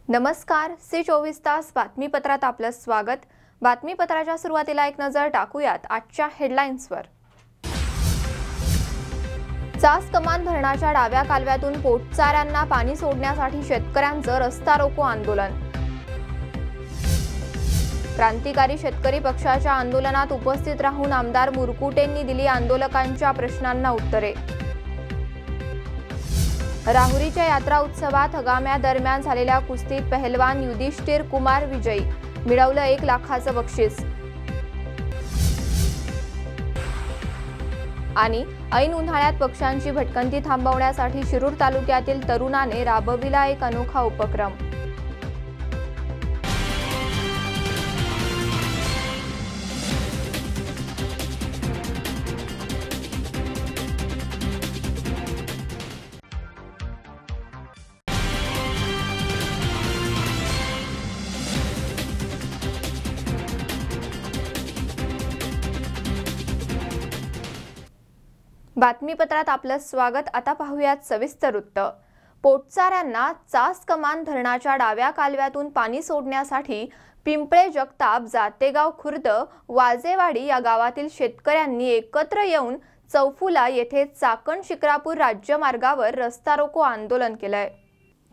नमस्कार, C24 तास बातमीपत्रात आपलं स्वागत। बातमीपत्राच्या सुरुवातीला एक नजर टाकूयात आजच्या हेडलाईन्सवर। चास कमान धरणाच्या डाव्या कालव्यातून पोटचाऱ्यांना पाणी सोडण्यासाठी शेतकऱ्यांचं रस्ता रोको आंदोलन। क्रांतिकारी शेतकरी पक्षाच्या आंदोलनात उपस्थित राहून आमदार मुरकुटेंनी दिली आंदोलकांच्या प्रश्नांना उत्तरे। राहुरीच्या यात्रा उत्सवात हगाम्या दरम्यान झालेल्या कुस्तीत पहलवान युधिष्ठिर कुमार विजयी, मिळवलं 1 लाखाचं बक्षीस। आणि ऐन उन्हाळ्यात पक्ष्यांची भटकंती थांबवण्यासाठी शिरूर तालुक्यातील तरुणाने राबविला एक अनोखा उपक्रम। बातमीपत्रात आपलं स्वागत। आता पाहूयात सविस्तर वृत्त। पोटचाऱ्यांना चास कमान धरणाच्या डाव्या कालव्यातून पाणी सोडण्यासाठी पिंपळे जगताप, जातेगाव खुर्द, वाजेवाडी या गावातील शेतकऱ्यांनी एकत्र येऊन चौफुला येथे चाकण शिक्रापूर राज्यमार्गावर रस्ता रोको आंदोलन केलंय।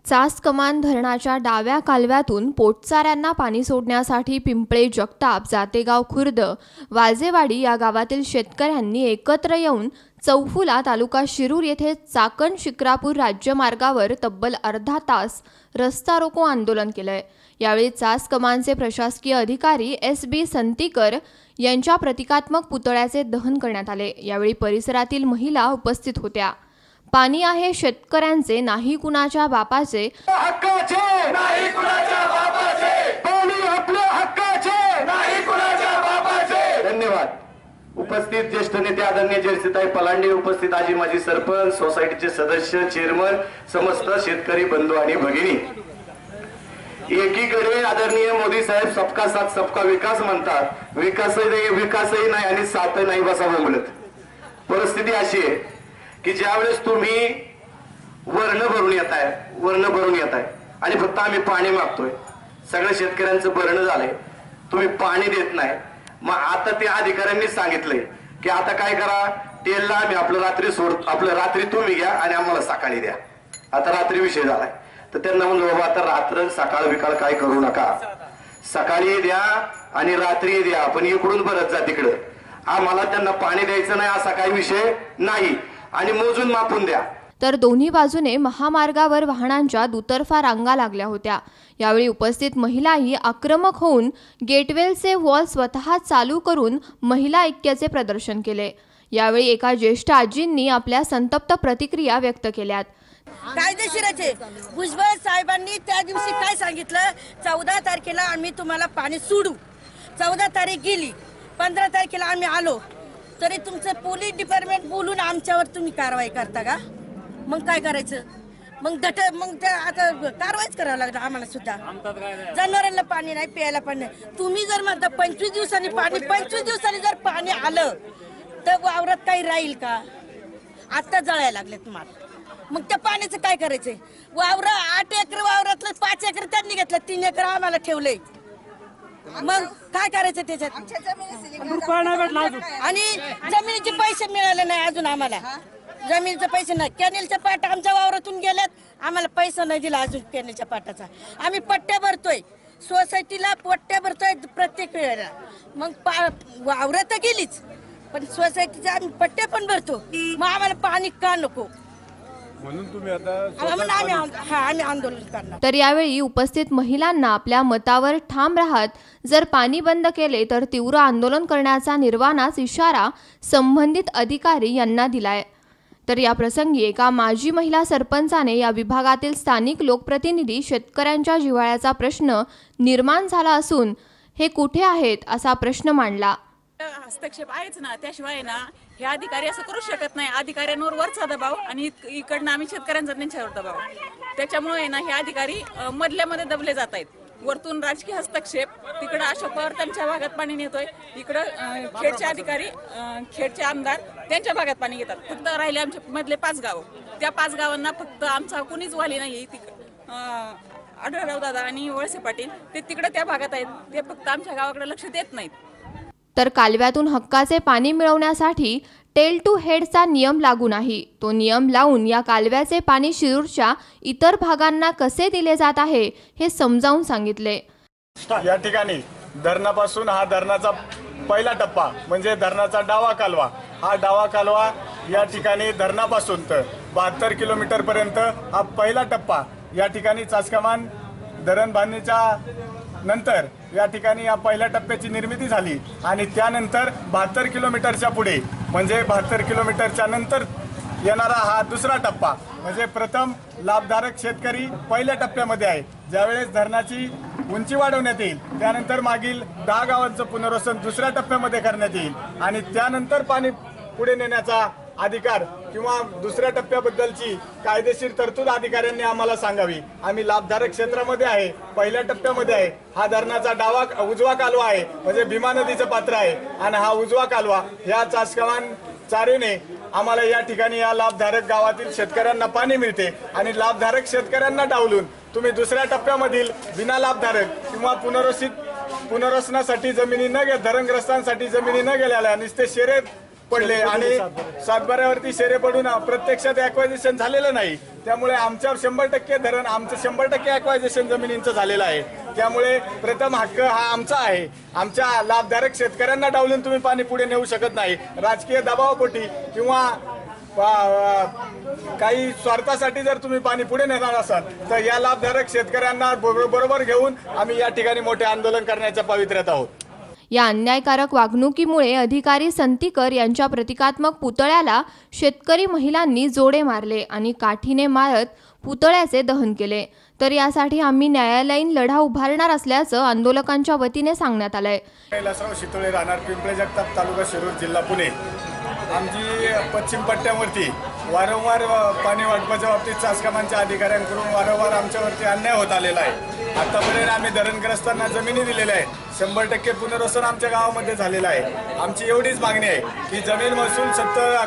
चास कमान धरणाच्या डाव्या कालव्यातून पोटचाऱ्यांना पाणी सोडण्यासाठी पिंपळे जगताप, जातेगाव खुर्द, वाजेवाडी या गावातील शेतकऱ्यांनी एकत्र येऊन चौफुला तालुका शिरूर येथे चाकण शिक्रापूर राज्यमार्गावर तब्बल अर्धा तास रस्ता रोको आंदोलन केलंय। यावेळी चास कमानचे प्रशासकीय अधिकारी SB संतीकर यांच्या प्रतिकात्मक पुतळ्याचे दहन करण्यात आले। यावेळी परिसरातील महिला उपस्थित होत्या। पाणी आहे शेतकऱ्यांचे, नाही कुणाच्या बापाचे, हक्काचे नाही कुणाच्या बापाचे, पाणी आपल्या हक्काचे नाही कुणाच्या बापाचे। धन्यवाद। उपस्थित ज्येष्ठ नेते आदरणीय जयश्रीताई पलांडे, उपस्थित आजी माजी सरपंच, सोसायटीचे सदस्य, चेअरमन, समस्त शेतकरी बंधू आणि भगिनी, एकीकडे आदरणीय मोदी साहेब सबका साथ सबका विकास म्हणतात, विकासही नाही आणि साथ नाही बसावं म्हणत। परिस्थिती अशी आहे की ज्यावेळेस तुम्ही वर्ण भरून येताय आणि फक्त आम्ही पाणी मागतोय, सगळ्या शेतकऱ्यांचं भरणं झालंय, तुम्ही पाणी देत नाही। मग आता त्या अधिकाऱ्यांनी सांगितलंय की आता काय करा, तेलला आम्ही आपलं रात्री तुम्ही घ्या आणि आम्हाला सकाळी द्या। आता रात्री विषय झालाय तर त्यांना म्हणलं बाबा आता रात्र सकाळ विकाळ काय करू नका, सकाळी द्या आणि रात्री द्या, पण इकडून परत जा तिकडं, आम्हाला त्यांना पाणी द्यायचं नाही असा काही विषय नाही आणि मोजून मापून द्या। तर दोन्ही बाजूने महामार्गावर वाहनांच्या दुतर्फा रांगा लागल्या होत्या। यावेळी उपस्थित महिलाही आक्रमक होऊन गेटवेलचे वॉल स्वतः चालू करून महिला ऐक्याचे प्रदर्शन केले। यावेळी एका ज्येष्ठ आजींनी आपल्या संतप्त प्रतिक्रिया व्यक्त केल्यात। कायदेशीरचे भुजबळ साहेबांनी त्या दिवशी काय सांगितलं, 14 तारखेला आम्ही तुम्हाला पाणी सोडू। 14 तारीख गेली, 15 तारखेला आम्ही आलो तरी तुमचं पोलीस डिपार्टमेंट बोलून आमच्यावर तुम्ही कारवाई करता का? मग काय करायचं? मग आता कारवाईच करावं लागणार आम्हाला सुद्धा। जनावरांना पाणी नाही, प्यायला पाणी नाही। तुम्ही जर म्हणता 25 दिवसांनी पाणी, 25 दिवसांनी जर पाणी आलं तर वावरात काही राहील का? आता जळायला लागले तुम्हाला, मग त्या पाण्याचं काय करायचंय? वावर 8 एकर वावरातलं 5 एकर त्यांनी घेतलं, 3 एकर आम्हाला ठेवलंय, मग काय करायचं त्याच्यात? आणि जमिनीचे पैसे मिळाले नाही अजून आम्हाला, जमिनीचे पैसे नाही। कॅनेलच्या पाट आमच्या वावरातून गेल्यात, आम्हाला पैसा नाही दिला अजून कॅनेलच्या पाटाचा। आम्ही पट्ट्या भरतोय, सोसायटीला पट्ट्या भरतोय प्रत्येक वेळेला, मग वावरात तर गेलीच पण सोसायटीचे आम्ही पट्ट्या पण भरतो, मग आम्हाला पाणी का नको म्हणून तुम्ही आता आम्ही आंदोलन करणार। तर यावेळी उपस्थित महिलांना आपल्या मतावर ठाम राहत जर पाणी बंद केले तर तीव्र आंदोलन करण्याचा निर्वाणाच इशारा संबंधित अधिकारी यांना दिलाय। तर या प्रसंगी एका माजी महिला सरपंचाने या विभागातील स्थानिक लोकप्रतिनिधी शेतकऱ्यांच्या जिव्हाळ्याचा प्रश्न निर्माण झाला असून हे कुठे आहेत असा प्रश्न मांडला। हस्तक्षेप आहेच ना, त्याशिवाय ना हे अधिकारी असं करू शकत नाही। अधिकाऱ्यांवर वरचा दबाव आणि इकडनं आम्ही शेतकऱ्यांचा त्यांच्यावर दबाव, त्याच्यामुळे ना हे अधिकारी मधल्यामध्ये दबले जात आहेत। वरतून राजकीय हस्तक्षेप, तिकडे अशोक पवार त्यांच्या भागात पाणी नेतोय, इकडं खेडचे अधिकारी, खेडचे आमदार त्यांच्या भागात पाणी घेतात। फक्त राहिले आमच्या मधले 5 गाव, त्या 5 गावांना फक्त आमचा कोणीच वाली नाही। आढळराव दादा आणि वळसे पाटील ते तिकडे त्या भागात आहेत, ते फक्त आमच्या गावाकडे लक्ष देत नाहीत. तर कालव्यातून हक्काचे पाणी मिळवण्यासाठी टेल टू हेडचा नियम लागू नाही. तो नियम लावून या कालव्याचे पाणी शिरूरच्या इतर भागांना कसे दिले जात आहे हे समजावून सांगितले. या ठिकाणी धरणापासून हा धरणाचा पहिला टप्पा म्हणजे धरणाचा डावा कालवा, हा डावा कालवा या ठिकाणी धरणापासून तर 72 किलोमीटर पर्यंत हा पहिला टप्पा या ठिकाणी चासकमान धरण बांधणीच्या नंतर या ठिकाणी या पहिल्या टप्प्याची निर्मिती झाली आणि त्यानंतर 72 किलोमीटरच्या पुढे म्हणजे 72 किलोमीटरच्या नंतर येणारा हा दुसरा टप्पा म्हणजे प्रथम लाभधारक शेतकरी पहिल्या टप्प्यामध्ये आहे. ज्यावेळेस धरणाची उंची वाढवण्यात येईल त्यानंतर मागील 10 गावांचं पुनर्वसन दुसऱ्या टप्प्यामध्ये करण्यात येईल आणि त्यानंतर पाणी पुढे नेण्याचा अधिकार किंवा दुसऱ्या टप्प्याबद्दलची कायदेशीर तरतूद अधिकाऱ्यांनी आम्हाला सांगावी. आम्ही लाभधारक क्षेत्रामध्ये आहे, पहिल्या टप्प्यामध्ये आहे. हा धरणाचा उजवा कालवा आहे म्हणजे भीमा नदीचं पात्र आहे आणि हा उजवा कालवा या चासकमान चारीने आम्हाला या ठिकाणी या लाभधारक गावातील शेतकऱ्यांना पाणी मिळते आणि लाभधारक शेतकऱ्यांना डावलून तुम्ही दुसऱ्या टप्प्यामधील विना लाभधारक किंवा पुनर्वसनासाठी जमिनी न धरणग्रस्तांसाठी जमिनी न गेलेल्या नुसते शेरे पडले आणि सातबाऱ्यावरती शेरे पडून प्रत्यक्षात ॲक्वायझेशन झालेलं नाही. त्यामुळे आमच्यावर 100% धरण आमचं 100% ॲक्वायझेशन जमिनींचं झालेलं आहे. त्यामुळे प्रथम हक्क हा आमचा आहे. आमच्या लाभधारक शेतकऱ्यांना डावलून तुम्ही पाणी पुढे नेऊ शकत नाही. राजकीय दबावापोटी किंवा काही स्वार्थासाठी जर तुम्ही पाणी पुढे नेणार असाल तर या लाभधारक शेतकऱ्यांना बरोबर घेऊन आम्ही या ठिकाणी मोठे आंदोलन करण्याच्या पवित्र्यात आहोत. या अन्यायकारक वागणुकीमुळे अधिकारी संतीकर यांच्या प्रतिकात्मक पुतळ्याला शेतकरी महिलांनी जोडे मारले आणि काठीने मारत पुतळ्याचे दहन केले. तर यासाठी आम्ही न्यायालयीन लढा उभारणार असल्याचं आंदोलकांच्या वतीने सांगण्यात आलंय. कैलासराव शितोळे राहणार पिंपळे जगताप तालुका शिरूर जिल्हा पुणे. आमची पश्चिम पट्ट्यावरती वारंवार पाणी वाटपाच्या बाबतीत चासकमानच्या अधिकाऱ्यांकडून वारंवार आमच्यावरती अन्याय होत आलेला आहे. आतापर्यंत आम्ही धरणग्रस्तांना जमिनी दिलेल्या आहेत. 100% पुनर्वसन आमच्या गावामध्ये झालेलं आहे. आमची एवढीच मागणी आहे की जमीन महसूल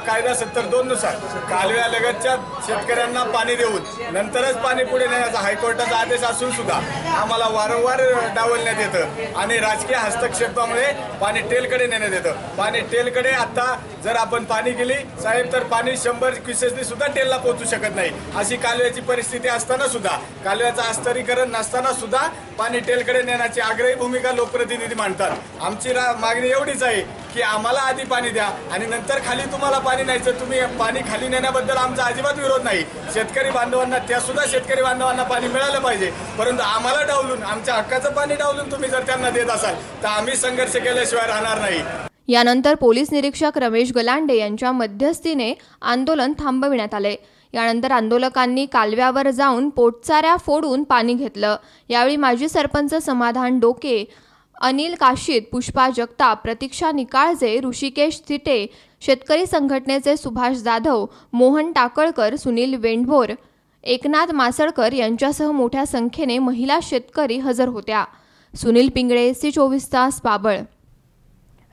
कायदा 72 नुसार कालव्यालगतच्या शेतकऱ्यांना पाणी देऊन नंतरच पाणी पुढे नेण्याचा हायकोर्टाचा आदेश असून सुद्धा आम्हाला वारंवार डावलण्यात येतं आणि राजकीय हस्तक्षेपामुळे पाणी टेलकडे नेण्यात येतं. पाणी टेलकडे आता जर आपण पाणी गेली साहेब तर पाणी 100 क्युसेसनी सुद्धा टेलला पोहोचू शकत नाही. अशी कालव्याची परिस्थिती असताना सुद्धा कालव्याचं अस्तरीकरण नसताना सुद्धा पाणी टेलकडे नेण्याची आग्रही भूमिका लोकप्रतिनिधी मांडतात. आमची मागणी एवढीच आहे की आम्हाला आधी पाणी द्या आणि नंतर खाली तुम्हाला पाणी न्यायचं. तुम्ही पाणी खाली नेण्याबद्दल आमचा अजिबात विरोध नाही. शेतकरी बांधवांना शेतकरी बांधवांना पाणी मिळालं पाहिजे, परंतु आम्हाला डावलून आमच्या हक्काचं पाणी डावलून तुम्ही जर त्यांना देत असाल तर आम्ही संघर्ष केल्याशिवाय राहणार नाही. यानंतर पोलीस निरीक्षक रमेश गलांडे यांच्या मध्यस्थीने आंदोलन थांबविण्यात आले. यानंतर आंदोलकांनी कालव्यावर जाऊन पोटचाऱ्या फोडून पाणी घेतलं. यावेळी माजी सरपंच समाधान डोके, अनिल काशीद, पुष्पा जगताप, प्रतीक्षा निकाळजे, ऋषिकेश थिटे, शेतकरी संघटनेचे सुभाष जाधव, मोहन टाकळकर, सुनील वेंढभोर, एकनाथ मासळकर यांच्यासह मोठ्या संख्येने महिला शेतकरी हजर होत्या. सुनील पिंगळे, सी24 तास, पाबळ.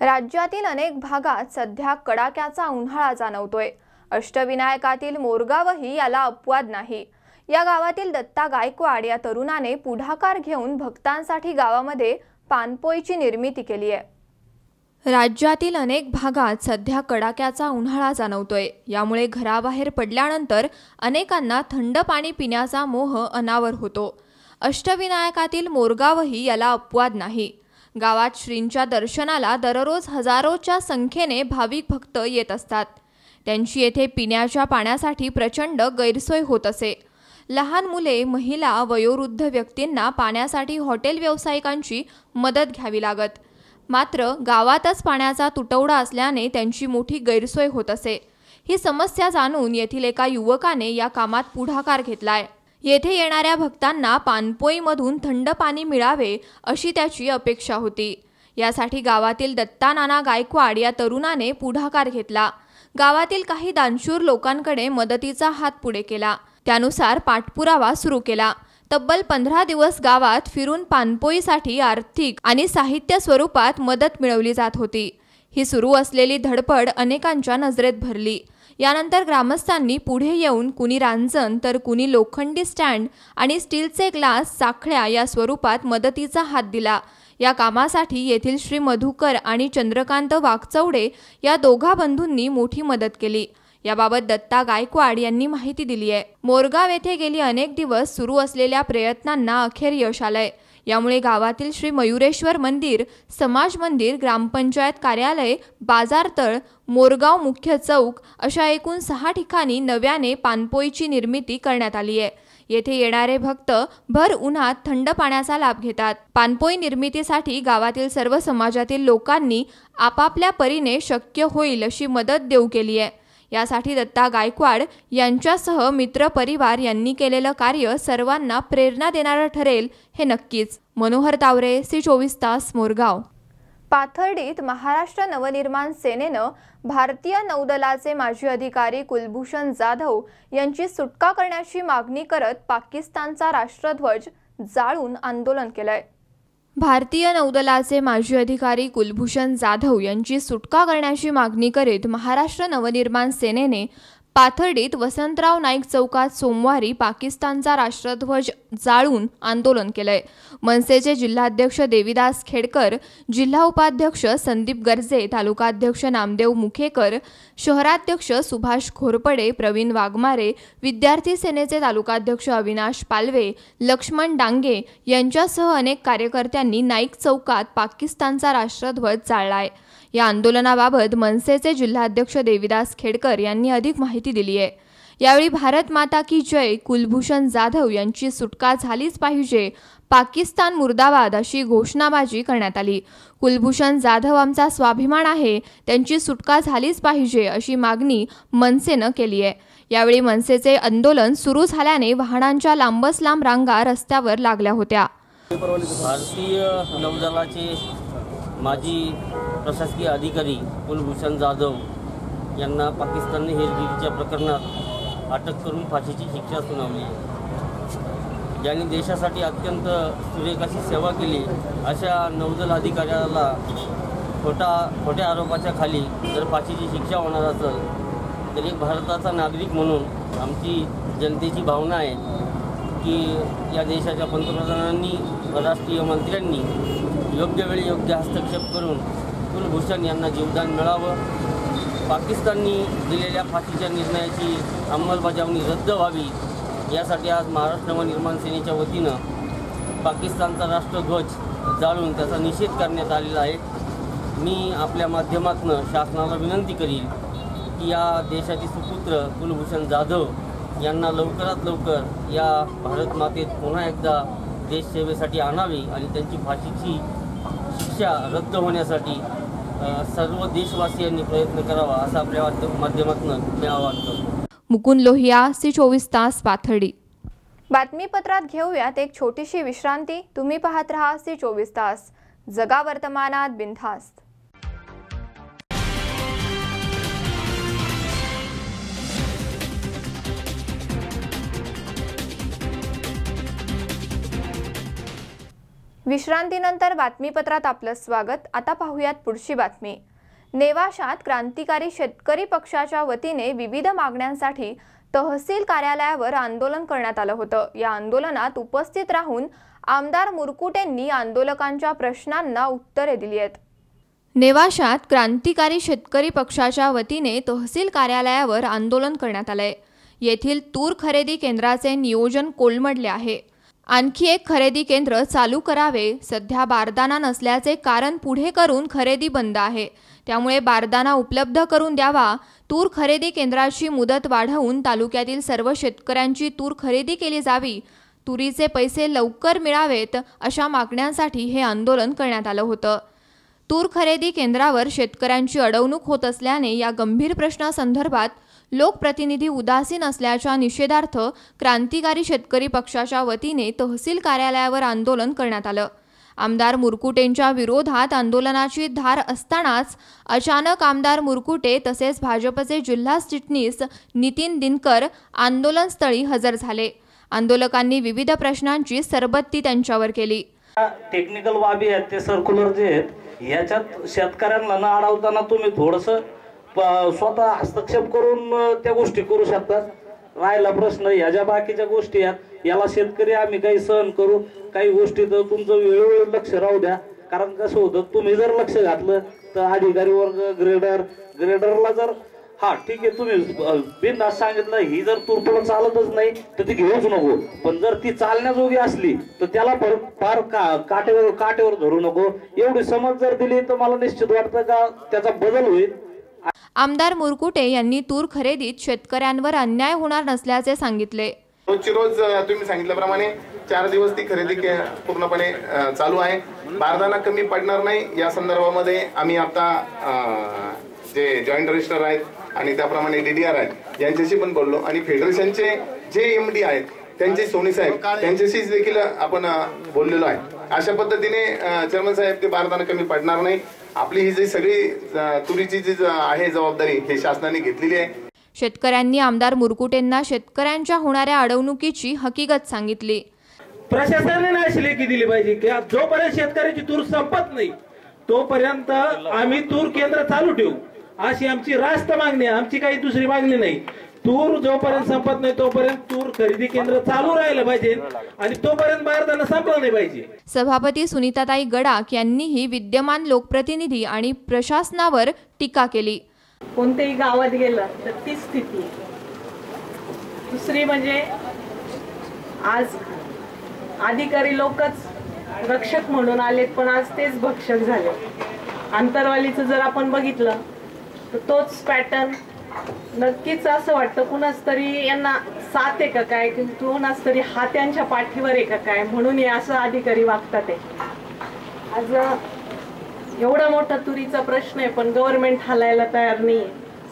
राज्यातील अनेक भागात सध्या कडाक्याचा उन्हाळा जाणवतोय. अष्टविनायकातील मोरगावही याला अपवाद नाही. या गावातील दत्ता गायकवाड या तरुणाने पुढाकार घेऊन भक्तांसाठी गावामध्ये पानपोईची निर्मिती केली आहे. राज्यातील अनेक भागात सध्या कडाक्याचा उन्हाळा जाणवतोय. यामुळे घराबाहेर पडल्यानंतर अनेकांना थंड पाणी पिण्याचा मोह अनावर होतो. अष्टविनायकातील मोरगावही याला अपवाद नाही. गावात श्रींच्या दर्शनाला दररोज हजारोच्या संख्येने भाविक भक्त येत असतात. त्यांची येथे पिण्याच्या पाण्यासाठी प्रचंड गैरसोय होत असे. लहान मुले, महिला, वयोवृद्ध व्यक्तींना पाण्यासाठी हॉटेल व्यावसायिकांची मदत घ्यावी लागत. मात्र गावातच पाण्याचा तुटवडा असल्याने त्यांची मोठी गैरसोय होत असे. ही समस्या जाणून येथील एका युवकाने या कामात पुढाकार घेतलाय. येथे येणाऱ्या भक्तांना पानपोईमधून थंड पाणी मिळावे अशी त्याची अपेक्षा होती. यासाठी गावातील दत्ता नाना गायकवाड या तरुणाने पुढाकार घेतला. गावातील काही दानशूर लोकांकडे मदतीचा हात पुढे केला. त्यानुसार पाठपुरावा सुरू केला. तब्बल 15 दिवस गावात फिरून पानपोईसाठी आर्थिक आणि साहित्य स्वरूपात मदत मिळवली जात होती. ही सुरू असलेली धडपड अनेकांच्या नजरेत भरली. यानंतर ग्रामस्थांनी पुढे येऊन कुणी रांजण तर कुणी लोखंडी स्टँड आणि स्टीलचे ग्लास, साखळ्या या स्वरूपात मदतीचा हात दिला। या कामासाठी येथील श्री मधुकर आणि चंद्रकांत वाकचौडे या दोघा बंधूंनी मोठी मदत केली। याबाबत दत्ता गायकवाड यांनी माहिती दिली आहे। मोरगाव येथे गेली अनेक दिवस सुरू असलेल्या प्रयत्नांना अखेर यश आलंय। यामुळे गावातील श्री मयुरेश्वर मंदिर, समाज मंदिर, ग्रामपंचायत कार्यालय, बाजारतळ, मोरगाव मुख्य चौक अशा एकूण 6 ठिकाणी नव्याने पाणपोईची निर्मिती करण्यात आली आहे। येथे येणारे भक्त भर उन्हात थंड पाण्याचा लाभ घेतात। पाणपोई निर्मितीसाठी गावातील सर्व समाजातील लोकांनी आपापल्या परीने शक्य होईल अशी मदत देऊ केली आहे। यासाठी दत्ता गायकवाड यांच्यासह मित्र परिवार यांनी केलेलं कार्य सर्वांना प्रेरणा देणारं ठरेल हे नक्कीच। मनोहर तावरे, सी24 तास, मोरगाव। पाथर्डीत महाराष्ट्र नवनिर्माण सेनेनं भारतीय नौदलाचे माजी अधिकारी कुलभूषण जाधव यांची सुटका करण्याची मागणी करत पाकिस्तानचा राष्ट्रध्वज जाळून आंदोलन केलंय। भारतीय नौदलाचे माजी अधिकारी कुलभूषण जाधव यांची सुटका करण्याची मागणी करीत महाराष्ट्र नवनिर्माण सेनेने पाथर्डीत वसंतराव नाईक चौकात सोमवारी पाकिस्तानचा राष्ट्रध्वज जाळून आंदोलन केलंय। मनसेचे जिल्हाध्यक्ष देवीदास खेडकर, जिल्हा उपाध्यक्ष संदीप गर्जे, तालुकाध्यक्ष नामदेव मुखेकर, शहराध्यक्ष सुभाष घोरपडे, प्रवीण वाघमारे, विद्यार्थी सेनेचे तालुकाध्यक्ष अविनाश पालवे, लक्ष्मण डांगे यांच्यासह अनेक कार्यकर्त्यांनी नाईक चौकात पाकिस्तानचा राष्ट्रध्वज जाळलाय। या आंदोलनाबाबत मनसेचे जिल्हाध्यक्ष देवीदास खेडकर यांनी अधिक माहिती दिली आहे। यावेळी भारत माता की जय, कुलभूषण जाधव यांची सुटका झालीच पाहिजे, पाकिस्तान मुर्दाबाद अशी घोषणाबाजी करण्यात आली। कुलभूषण जाधव आमचा स्वाभिमान आहे, त्यांची सुटका झालीच पाहिजे अशी मागणी मनसेनं केली आहे। यावेळी मनसेचे आंदोलन सुरू झाल्याने वाहनांच्या लांबच लांब रांगा रस्त्यावर लागल्या होत्या। भारतीय नौदलाचे माजी प्रशासकीय अधिकारी कुलभूषण जाधव यांना पाकिस्तानने हेरगिरीच्या प्रकरणात अटक करून फाशीची शिक्षा सुनावली। ज्यांनी देशासाठी अत्यंत सुरेख अशी सेवा केली अशा नौदल अधिकाऱ्याला खोट्या आरोपाच्या खाली जर फाशीची शिक्षा होणार असेल तर एक भारताचा नागरिक म्हणून आमची जनतेची भावना आहे की या देशाच्या पंतप्रधानांनी, राष्ट्रीय मंत्र्यांनी योग्य वेळी योग्य हस्तक्षेप करून कुलभूषण यांना जीवदान मिळावं, पाकिस्ताननी दिलेल्या फाशीच्या निर्णयाची अंमलबजावणी रद्द व्हावी यासाठी आज महाराष्ट्र नवनिर्माण सेनेच्या वतीनं पाकिस्तानचा राष्ट्रध्वज जाळून त्याचा निषेध करण्यात आलेला आहे। मी आपल्या माध्यमातून शासनाला विनंती करील की या देशाचे सुपुत्र कुलभूषण जाधव यांना लवकरात लवकर या भारत मातेत पुन्हा एकदा देशसेवेसाठी आणावे आणि त्यांची फाशीची शिक्षा रद्द होण्यासाठी सर्व देशवासियांनी प्रयत्न करावा असं आपल्या माध्यमातून मी आवाहन करतो। मुकुंद लोहिया, सी24 तास, पाथर्डी। बातमीपत्रात घेऊयात एक छोटीशी विश्रांती। तुम्ही पाहत रहा सी24 तास, जगा वर्तमानात बिनधास्त। विश्रांतीनंतर बातमीपत्रात आपलं स्वागत। आता पाहूयात पुढची बातमी। नेवाशात क्रांतिकारी शेतकरी पक्षाच्या वतीने विविध मागण्यांसाठी तहसील कार्यालयावर आंदोलन करण्यात आलं होतं। या आंदोलनात उपस्थित राहून आमदार मुरकुटेंनी आंदोलकांच्या प्रश्नांना उत्तरे दिली आहेत। नेवाशात क्रांतिकारी शेतकरी पक्षाच्या वतीने तहसील कार्यालयावर आंदोलन करण्यात आलंय। येथील तूर खरेदी केंद्राचे नियोजन कोलमडले आहे। आणखी एक खरेदी केंद्र चालू करावे। सध्या बारदाना नसल्याचे कारण पुढे करून खरेदी बंद आहे, त्यामुळे बारदाना उपलब्ध करून द्यावा। तूर खरेदी केंद्राची मुदत वाढवून तालुक्यातील सर्व शेतकऱ्यांची तूर खरेदी केली जावी। तुरीचे पैसे लवकर मिळावेत अशा मागण्यांसाठी हे आंदोलन करण्यात आलं होतं। तूर खरेदी केंद्रावर शेतकऱ्यांची अडवणूक होत असल्याने या गंभीर प्रश्नासंदर्भात लोकप्रतिनिधी उदासीन असल्याच्या निषेधार्थ क्रांतिकारी शेतकरी पक्षाच्या वतीने तहसील कार्यालयावर आंदोलन करण्यात आलं। आमदार मुरकुटेंच्या विरोधात आंदोलनाची धार असतानाच अचानक आमदार मुरकुटे तसेच भाजपचे जिल्हा चिटणीस नितीन दिनकर आंदोलनस्थळी हजर झाले। आंदोलकांनी विविध प्रश्नांची सरबत्ती त्यांच्यावर केली। टेक्निकल बाबी आहेत ते सर्क्युलर जे आहेत याच्यात शेतकऱ्यांना न अडवताना तुम्ही थोडंसं स्वतः हस्तक्षेप करून त्या गोष्टी करू शकतात. राहिला प्रश्न ह्या ज्या बाकीच्या गोष्टी आहेत याला शेतकरी आम्ही काही सहन करू, काही गोष्टी तर तुमचं वेळोवेळी लक्ष राहू द्या. कारण कसं होतं, तुम्ही जर लक्ष घातलं तर अधिकारी वर्ग ग्रेडरला जर हा ठीक आहे तुम्ही बिनधास्त सांगितलं ही जर तुरपुला चालतच नाही तर ती घेऊच नको, पण जर ती चालण्याजोगी असली तर त्याला फार काटेवर धरू नको. एवढी समज जर दिली तर मला निश्चित वाटतं का त्याचा बदल होईल. आमदार मुरकुटे यांनी तूर खरेदीत शेतकऱ्यांवर अन्याय होणार नसल्याचे सांगितले. रोजची रोज तुम्ही सांगितल्याप्रमाणे 4 दिवस ती खरेदी पूर्णपणे चालू आहे. बारदाना कमी पडणार नाही या संदर्भामध्ये आम्ही आता जे जॉईंट रजिस्टर आहेत आणि त्याप्रमाणे DDR आहेत यांच्याशी पण बोललो आणि फेडरेशनचे जे MD आहेत त्यांचे सोनी साहेब त्यांच्याशी देखील आपण बोललेलो आहे. अशा पद्धतीने चेअरमन साहेब ते बारदाना कमी पडणार नाही. आपली ही जी सगळी तुरीची जी आहे जबाबदारी हे शासनाने घेतलेली आहे. शेतकऱ्यांनी आमदार मुरकुटेंना शेतकऱ्यांच्या होणाऱ्या अडवणुकीची हकीकत सांगितली. प्रशासनाने अशी लेखी दिली पाहिजे की जोपर्यंत शेतकऱ्याची तूर संपत नाही तोपर्यंत आम्ही तूर केंद्र चालू ठेवू, अशी आमची रास्त मागणी आहे. आमची काही दुसरी मागणी नाही. तूर जोपर्यंत संपत नाही तोपर्यंत तूर खरेदी केंद्र चालू राहिलं पाहिजे आणि तोपर्यंत बारदाना संपला नाही पाहिजे. सभापती सुनीताताई गडाख यांनीही विद्यमान लोकप्रतिनिधी आणि प्रशासनावर टीका केली. कोणत्याही गावात गेलं तर ती स्थिती. दुसरी म्हणजे आज अधिकारी लोकच रक्षक म्हणून आलेत पण आज तेच भक्षक झाले. आंतरवालीचं जर आपण बघितलं तर तोच पॅटर्न. नक्कीच असं वाटतं कुणाच तरी यांना साथ आहे का काय, कुणाच तरी हात त्यांच्या पाठीवर आहे का काय म्हणून हे असं अधिकारी वागतात. आज एवढा मोठा तुरीचा प्रश्न आहे पण गव्हर्नमेंट हालायला तयार नाही.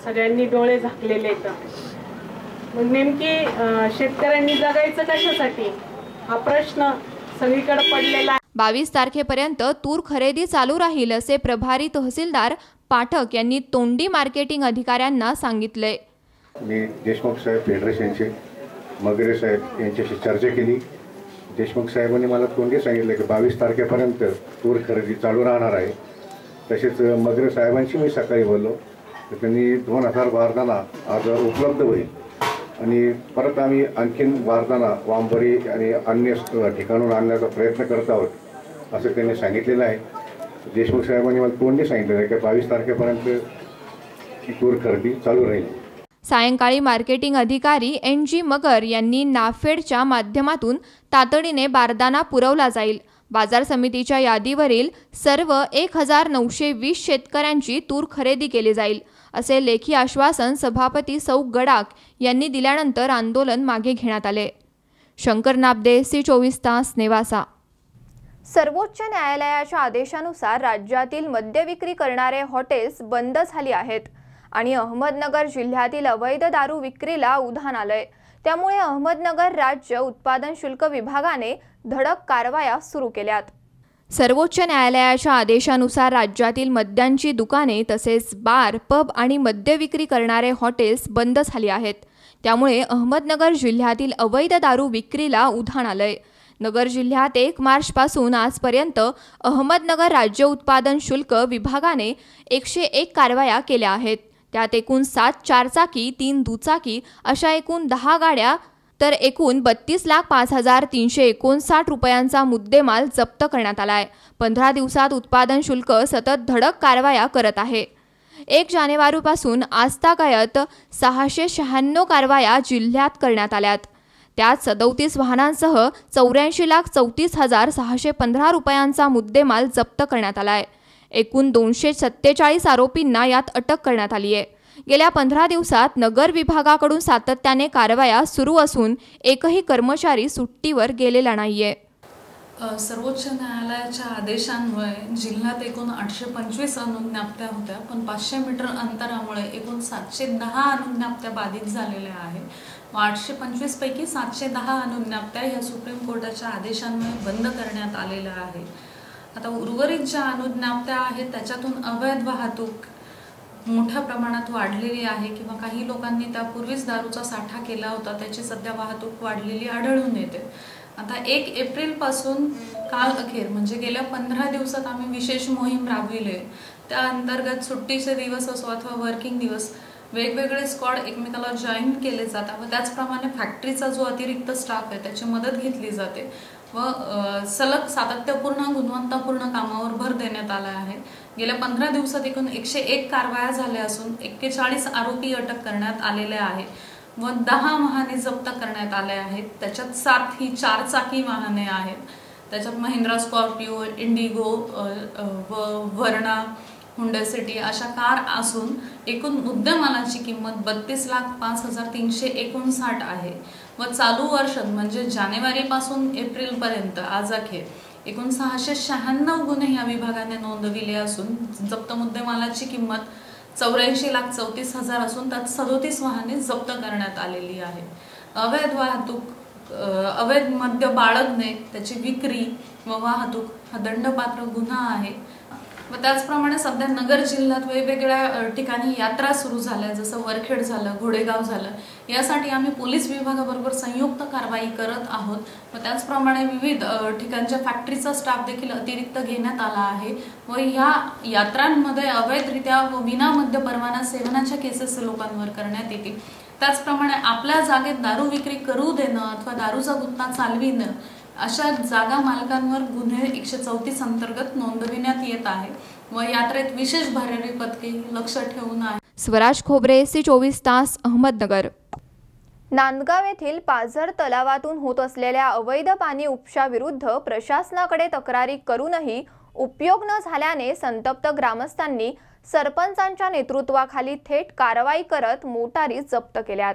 सगळ्यांनी डोळे झाकलेले आहेत. मग नेमकी शेतकऱ्यांनी जगायचं कशासाठी हा प्रश्न सगळीकडे पडलेला आहे. 22 तारखेपर्यंत तूर खरेदी चालू राहील असे प्रभारी तहसीलदार पाठक यांनी तोंडी मार्केटिंग अधिकाऱ्यांना सांगितले. मी देशमुख साहेब फेडरेशनचे मगरे साहेब यांच्याशी चर्चा केली. देशमुख साहेबांनी मला तोंडी सांगितलं की 22 तारखेपर्यंत तूर खरेदी चालू राहणार आहे. तसेच मगरे साहेबांशी मी सकाळी बोललो तर त्यांनी 2000 बारदाना आज उपलब्ध होईल आणि परत आम्ही आणखीन बारदाना वांबरी आणि अन्य ठिकाणून आणण्याचा प्रयत्न करत आहोत असं त्यांनी सांगितलेलं आहे. देशमुख साहेबांनी मला तोंडी सांगितलेलं आहे की 22 तारखेपर्यंत ही तूर खरेदी चालू राहील. सायंकाळी मार्केटिंग अधिकारी NG मगर यांनी नाफेडच्या माध्यमातून तातडीने बारदाना पुरवला जाईल. बाजार समितीच्या यादीवरील सर्व 1920 शेतकऱ्यांची तूर खरेदी केली जाईल असे लेखी आश्वासन सभापती सौ गडाख यांनी दिल्यानंतर आंदोलन मागे घेण्यात आले. शंकर नाबदे, C24 तास, नेवासा. सर्वोच्च न्यायालयाच्या आदेशानुसार राज्यातील मद्य विक्री करणारे हॉटेल्स बंद झाली आहेत आणि अहमदनगर जिल्ह्यातील अवैध दारू विक्रीला उधाण आलंय. त्यामुळे अहमदनगर राज्य उत्पादन शुल्क विभागाने धडक कारवाया सुरू केल्यात. सर्वोच्च न्यायालयाच्या आदेशानुसार राज्यातील मद्यांची दुकाने तसेच बार, पब आणि मद्य विक्री करणारे हॉटेल्स बंद झाली आहेत. त्यामुळे अहमदनगर जिल्ह्यातील अवैध दारू विक्रीला उधाण आलंय. नगर जिल्ह्यात 1 मार्चपासून आजपर्यंत अहमदनगर राज्य उत्पादन शुल्क विभागाने 101 कारवाया केल्या आहेत. त्यात एकूण 7 चारचाकी, 3 दुचाकी अशा एकूण 10 गाड्या तर एकूण 32,05,359 रुपयांचा मुद्देमाल जप्त करण्यात आलाय. 15 दिवसात उत्पादन शुल्क सतत धडक कारवाया करत आहे. 1 जानेवारीपासून आजतागायत 696 कारवाया जिल्ह्यात करण्यात आल्यात. त्यात 37 वाहनांसह 84,34,615 रुपयांचा मुद्देमाल जप्त करण्यात आलाय. एकूण 247 आरोपींना यात अटक करण्यात आली आहे. गेल्या 15 दिवसात नगर विभागाकडून सातत्याने कारवाया सुरू असून एकही कर्मचारी सुट्टीवर गेलेला नाहीये. सर्वोच्च न्यायालयाच्या आदेशांमुळे जिल्ह्यात एकूण 825 अनुज्ञप्त्या होत्या, पण 500 मीटर अंतरामुळे एकूण 710 अनुज्ञप्त्या बाधित झालेल्या आहेत. 825 पैकी 710 अनुज्ञप्त्या ह्या सुप्रीम कोर्टाच्या आदेशांमुळे बंद करण्यात आलेल्या आहेत. आता उर्वरित ज्या अनुज्ञप्त्या आहेत त्याच्यातून अवैध वाहतूक मोठ्या प्रमाणात वाढलेली आहे किंवा काही लोकांनी त्यापूर्वीच दारूचा साठा केला होता, त्याची सध्या वाहतूक वाढलेली आढळून येते. आता 1 एप्रिलपासून काल अखेर म्हणजे गेल्या 15 दिवसात आम्ही विशेष मोहीम राबविली. त्या अंतर्गत सुट्टीचे दिवस असो अथवा वर्किंग दिवस वेगवेगळे स्क्वॉड एकमेकाला जॉईन केले जातात व त्याचप्रमाणे फॅक्टरीचा जो अतिरिक्त स्टाफ आहे त्याची मदत घेतली जाते व सलग सातत्यपूर्ण गुणवत्तापूर्ण कामावर भर देण्यात आला आहे। गेल्या 15 दिवसात एकूण 101 कारवाया झाल्या असून 41 आरोपी अटक करण्यात आलेले आहे व 10 वाहने जप्त करण्यात आले आहेत। त्याच्यात 7 ही 4 चाकी वाहने आहेत। त्याच्यात महिंद्रा स्कॉर्पिओ, इंडिगो व वर्णा, हुंडा सिटी अशा कार असून एकूण मुद्देमालाची किंमत 32,05,359 आहे व चालू वर्षात म्हणजे जानेवारी पासून एप्रिल पर्यंत आज अखेर एकूण 696 गुन्हे या विभागाने नोंदविले असून जप्त मुद्देमालाची किंमत 84,34,000 असून त्यात 37 वाहने जप्त करण्यात आलेली आहे। अवैध वाहतूक, अवैध मद्य बाळगणे, त्याची विक्री व वाहतूक हा दंडपात्र गुन्हा आहे व त्याचप्रमाणे सध्या नगर जिल्ह्यात वेगवेगळ्या ठिकाणी यात्रा सुरू झाल्या, जसं वरखेड झालं, घोडेगाव झालं। यासाठी आम्ही पोलीस विभागाबरोबर संयुक्त कारवाई करत आहोत व त्याचप्रमाणे विविध ठिकाणच्या फॅक्टरीचा स्टाफ देखील अतिरिक्त घेण्यात आला आहे व या यात्रांमध्ये अवैधरित्या व विनामद्य परवाना सेवनाच्या केसेस लोकांवर करण्यात येतील। त्याचप्रमाणे आपल्या जागेत दारू विक्री करू देणं अथवा दारूचा गुत्ता चालविणं अशा जागा मालकांवर गुन्हे 134 अंतर्गत नोंदविण्यात येत आहे व यात्रेत विशेष भरारी पथके लक्ष ठेवून आहे। स्वराज खोबरे, C24 तास, अहमदनगर। नांदगाव येथील पाझर तलावातून होत असलेल्या अवैध पाणी उपशाविरुद्ध प्रशासनाकडे तक्रारी करूनही उपयोग न झाल्याने संतप्त ग्रामस्थांनी सरपंचांच्या नेतृत्वाखाली थेट कारवाई करत मोटारी जप्त केल्यात।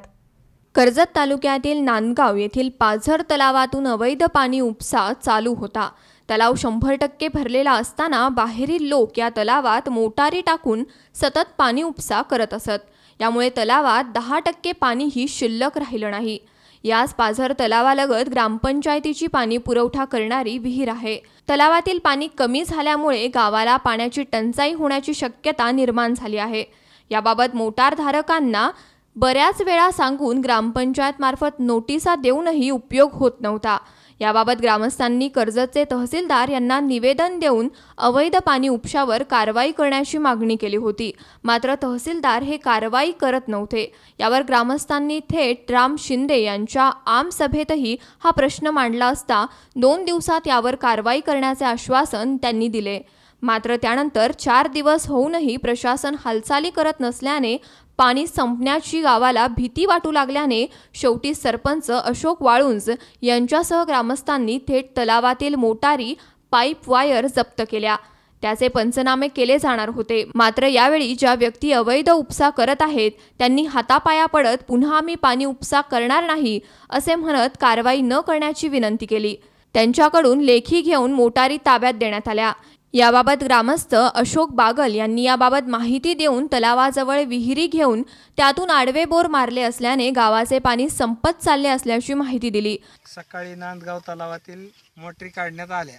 कर्जत तालुक्यातील नांदगाव येथील पाझर तलावातून अवैध पाणी उपसा चालू होता। तलाव 100% भरलेला असताना बाहेरील लोक या तलावात मोटारी टाकून सतत पाणी उपसा करत असत। यामुळे तलावात 10% पाणीही शिल्लक राहिलं नाही। याच पाझर तलावालगत ग्रामपंचायतीची पाणी पुरवठा करणारी विहीर आहे। तलावातील पाणी कमी झाल्यामुळे गावाला पाण्याची टंचाई होण्याची शक्यता निर्माण झाली आहे। याबाबत मोटारधारकांना बऱ्याच वेळा सांगून ग्रामपंचायत मार्फत नोटिसा देऊनही उपयोग होत नव्हता। याबाबत ग्रामस्थांनी कर्जतचे तहसीलदार यांना निवेदन देऊन अवैध पाणी उपशावर कारवाई करण्याची मागणी केली होती, मात्र तहसीलदार हे कारवाई करत नव्हते। यावर ग्रामस्थांनी थेट राम शिंदे यांच्या आमसभेतही हा प्रश्न मांडला असता 2 दिवसात यावर कारवाई करण्याचे आश्वासन त्यांनी दिले। मात्र त्यानंतर 4 दिवस होऊनही प्रशासन हालचाली करत नसल्याने पाणी संपण्याची गावाला भीती वाटू लागल्याने शेवटी सरपंच अशोक वाळुंज यांच्यासह ग्रामस्थांनी थेट तलावातील मोटारी, पाईप वायर जप्त केल्या। त्याचे पंचनामे केले जाणार होते, मात्र यावेळी ज्या व्यक्ती अवैध उपसा करत आहेत त्यांनी हातापाया पडत पुन्हा आम्ही पाणी उपसा करणार नाही असे म्हणत कारवाई न करण्याची विनंती केली। त्यांच्याकडून लेखी घेऊन मोटारी ताब्यात देण्यात आल्या। याबाबत ग्रामस्थ अशोक बागल यांनी याबाबत माहिती देऊन तलावाजवळ विहिरी घेऊन त्यातून आडवे बोर मारले असल्याने गावाचे पाणी संपत चालले असल्याची माहिती दिली। सकाळी नांदगाव तलावातील मोटरी काढण्यात आल्या।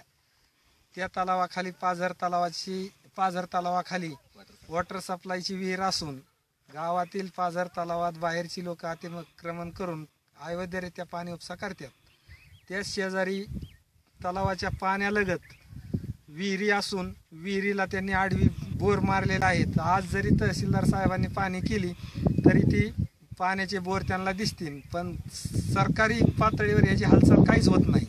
त्या तलावाखाली पाझर तलावाखाली वॉटर सप्लायची विहीर असून गावातील पाझर तलावात बाहेरची लोक अतिक्रमण करून अवैधरित्या पाणी उपसा करतात। त्या शेजारी तलावाच्या पाण्यालगत विहिरी असून विहिरीला त्यांनी आडवी बोर मारलेला आहेत। आज जरी तहसीलदार साहेबांनी पाणी केली तरी ती पाण्याचे बोर त्यांना दिसतील, पण सरकारी पातळीवर याची हालचाल काहीच होत नाही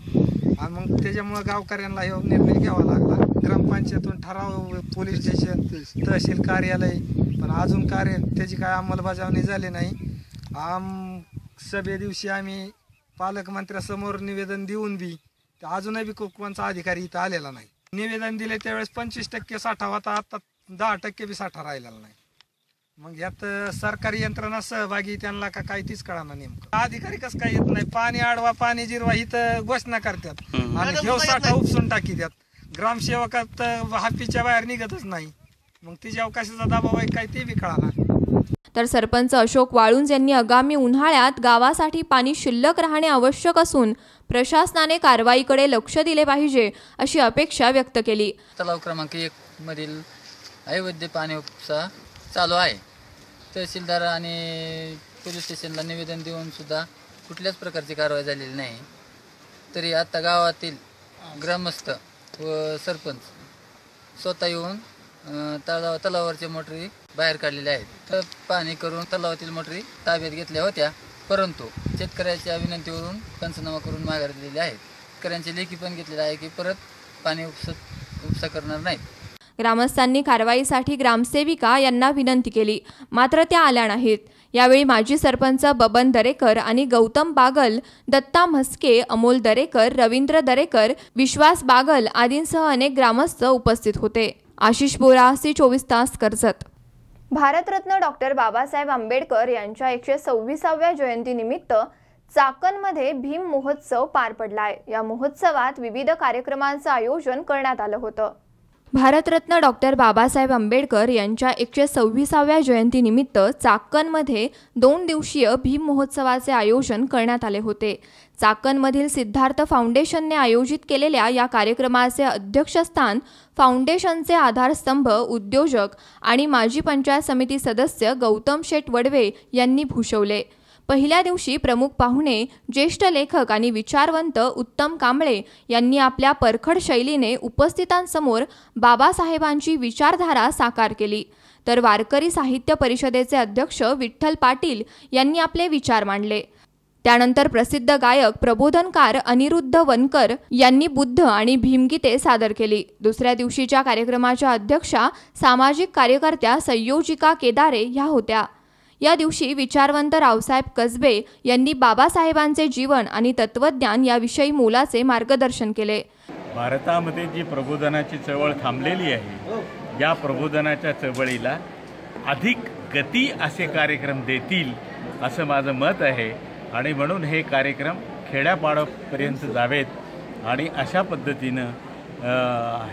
आणि मग त्याच्यामुळे गावकऱ्यांना हे निर्णय घ्यावा लागला। ग्रामपंचायतून ठराव, पोलीस स्टेशन, तहसील कार्यालय, पण अजून त्याची काय अंमलबजावणी झाली नाही। सभे दिवशी आम्ही पालकमंत्र्यासमोर निवेदन देऊन बी अजूनही बी कोणचा अधिकारी इथं आलेला नाही। निवेदन दिले त्यावेळेस 25% साठा होता, आता 10% बी साठा राहिलेला नाही। मग यात सरकारी यंत्रणा सहभागी त्यांना का काही तीच कळणार नेमकं। अधिकारी कसं काय येत नाही, पाणी अडवा, पाणी जिरवा इथं घोषणा करतात आणि घेऊ साठा उपसून टाकीतात। ग्रामसेवकात हापीच्या बाहेर निघतच नाही, मग तिच्या अवकाशाचा दबाव आहे काय ते बी कळणार। तर सरपंच अशोक वाळुंज यांनी आगामी उन्हाळ्यात गावासाठी पाणी शिल्लक राहणे आवश्यक असून प्रशासनाने कारवाईकडे लक्ष दिले पाहिजे अशी अपेक्षा व्यक्त केली। तलाव क्रमांक 1 मधील अवैध पाणी उपसा चालू आहे। तहसीलदार आणि पोलीस स्टेशनला निवेदन देऊन सुद्धा कुठल्याच प्रकारची कारवाई झालेली नाही। तरी आता गावातील ग्रामस्थ व सरपंच स्वतः येऊन तलावावरच्या मोटरी बाहेर काढलेल्या आहेत. तर पाणी करून तलावातील मोटरी ताब्यात घेतल्या होत्या, परंतु शेतकऱ्याच्या विनंतीवरून पंचनामा करून माघार दिलेल्या आहेत. शेतकऱ्यांची लेखी पण घेतलेली आहे की परत पाणी उपसा करणार नाहीत. ग्रामस्थांनी कारवाईसाठी ग्रामसेविका यांना विनंती केली, मात्र त्या आल्या नाहीत. यावेळी माजी सरपंच बबन दरेकर आणि गौतम बागल, दत्ता म्हस्के, अमोल दरेकर, रवींद्र दरेकर, विश्वास बागल आदींसह अनेक ग्रामस्थ उपस्थित होते. आशिष बोरा, C24 तास, कर्जत. भारतरत्न डॉक्टर बाबासाहेब आंबेडकर यांच्या 126व्या जयंतीनिमित्त चाकणमध्ये भीम महोत्सव पार पडलाय. या महोत्सवात विविध कार्यक्रमांचं आयोजन करण्यात आलं होतं. भारतरत्न डॉक्टर बाबासाहेब आंबेडकर यांच्या 126व्या जयंतीनिमित्त चाकणमध्ये 2 दिवसीय भीम महोत्सवाचे आयोजन करण्यात आले होते. चाकणमधील सिद्धार्थ फाउंडेशनने आयोजित केलेल्या या कार्यक्रमाचे अध्यक्षस्थान फाउंडेशनचे आधारस्तंभ, उद्योजक आणि माजी पंचायत समिती सदस्य गौतम शेठ वडवे यांनी भूषवले. पहिल्या दिवशी प्रमुख पाहुणे ज्येष्ठ लेखक आणि विचारवंत उत्तम कांबळे यांनी आपल्या परखड शैलीने उपस्थितांसमोर बाबासाहेबांची विचारधारा साकार केली. तर वारकरी साहित्य परिषदेचे अध्यक्ष विठ्ठल पाटील यांनी आपले विचार मांडले. त्यानंतर प्रसिद्ध गायक प्रबोधनकार अनिरुद्ध वनकर यांनी बुद्ध आणि भीमगीते सादर केली. दुसऱ्या दिवशीच्या कार्यक्रमाच्या अध्यक्षा सामाजिक कार्यकर्त्या संयोजिका केदारे ह्या होत्या. या दिवशी विचारवंत रावसाहेब कसबे यांनी बाबासाहेबांचे जीवन आणि तत्वज्ञान याविषयी मोलाचे मार्गदर्शन केले. भारतामध्ये जी प्रबोधनाची चळवळ थांबलेली आहे, या प्रबोधनाच्या चळवळीला अधिक गती असे कार्यक्रम देतील असं माझं मत आहे. आणि म्हणून हे कार्यक्रम खेड्यापाड्यापर्यंत जावेत आणि अशा पद्धतीनं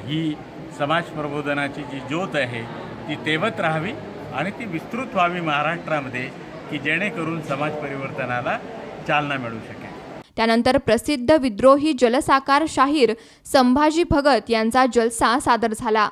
ही समाज प्रबोधनाची जी ज्योत आहे ती तेवत राहावी आणि ती विस्तृत व्हावी महाराष्ट्रामध्ये, की जेणेकरून समाज परिवर्तनाला चालना मिळू शकेल. त्यानंतर प्रसिद्ध विद्रोही जलसाकार शाहीर संभाजी भगत यांचा जलसा सादर झाला.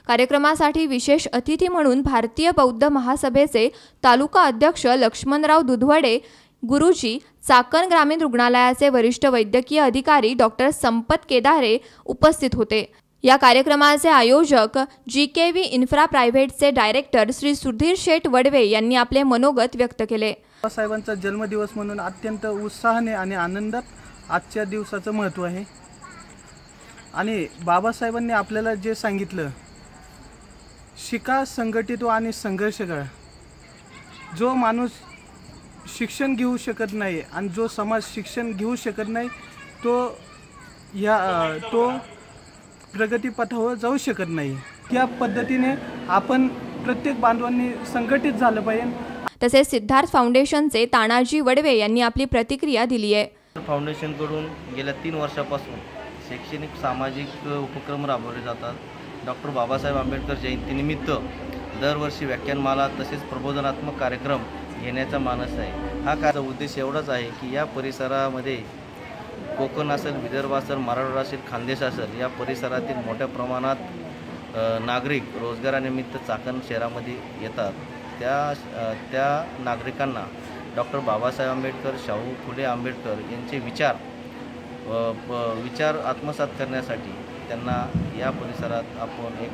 कार्यक्रमासाठी विशेष अतिथी म्हणून भारतीय बौद्ध महासभेचे तालुका अध्यक्ष लक्ष्मणराव दुधवडे गुरुजी, चाकण ग्रामीण रुग्णालयाचे वरिष्ठ वैद्यकीय अधिकारी डॉक्टर संपत केदारे उपस्थित होते. या कार्यक्रमाचे आयोजक GKV इन्फ्रा प्रायव्हेटचे डायरेक्टर श्री सुधीर शेठ वडवे यांनी आपले मनोगत व्यक्त केले. बाबासाहेबांचा जन्मदिवस म्हणून अत्यंत उत्साहाने आणि आनंदात आजच्या दिवसाचं महत्त्व आहे. आणि बाबासाहेबांनी आपल्याला जे सांगितलं, शिका, संघटित आणि संघर्ष करा. जो माणूस शिक्षण घेऊ शकत नाही आणि जो समाज शिक्षण घेऊ शकत नाही तो प्रगतीपथावर जाऊ शकत नाही. त्या पद्धतीने आपण प्रत्येक बांधवांनी संघटित झालं पाहिजे. तसेच सिद्धार्थ फाउंडेशनचे तानाजी वडवे यांनी आपली प्रतिक्रिया दिली आहे. फाउंडेशनकडून गेल्या 3 वर्षापासून शैक्षणिक सामाजिक उपक्रम राबवले जातात. डॉक्टर बाबासाहेब आंबेडकर जयंतीनिमित्त दरवर्षी व्याख्यानमाला तसेच प्रबोधनात्मक कार्यक्रम घेण्याचा मानस आहे. हा कार्यक्रमाचा उद्देश एवढाच आहे की या परिसरामध्ये कोकण असेल, विदर्भ असेल, मराठवाडा असेल, खानदेश असेल, या परिसरातील मोठ्या प्रमाणात नागरिक रोजगारानिमित्त चाकण शहरामध्ये येतात. त्या नागरिकांना डॉक्टर बाबासाहेब आंबेडकर, शाहू फुले आंबेडकर यांचे विचार आत्मसात करण्यासाठी त्यांना या परिसरात आपण एक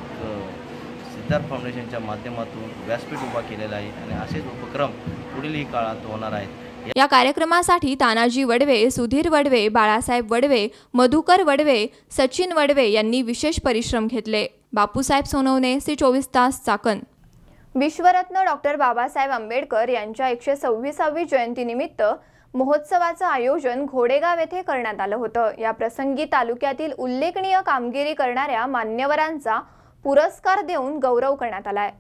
सिद्धार्थ फाउंडेशनच्या माध्यमातून व्यासपीठ उभा केलेला आहे आणि असेच उपक्रम पुढील काळात होणार आहेत. या कार्यक्रमासाठी तानाजी वडवे, सुधीर वडवे, बाळासाहेब वडवे, मधुकर वडवे, सचिन वडवे यांनी विशेष परिश्रम घेतले. बापूसाहेब सोनवणे, C24 तास, चाकण. विश्वरत्न डॉक्टर बाबासाहेब आंबेडकर यांच्या 126वी जयंतीनिमित्त महोत्सवाचं आयोजन घोडेगाव येथे करण्यात आलं होतं. या प्रसंगी तालुक्यातील उल्लेखनीय कामगिरी करणाऱ्या मान्यवरांचा पुरस्कार देऊन गौरव करण्यात आलाय.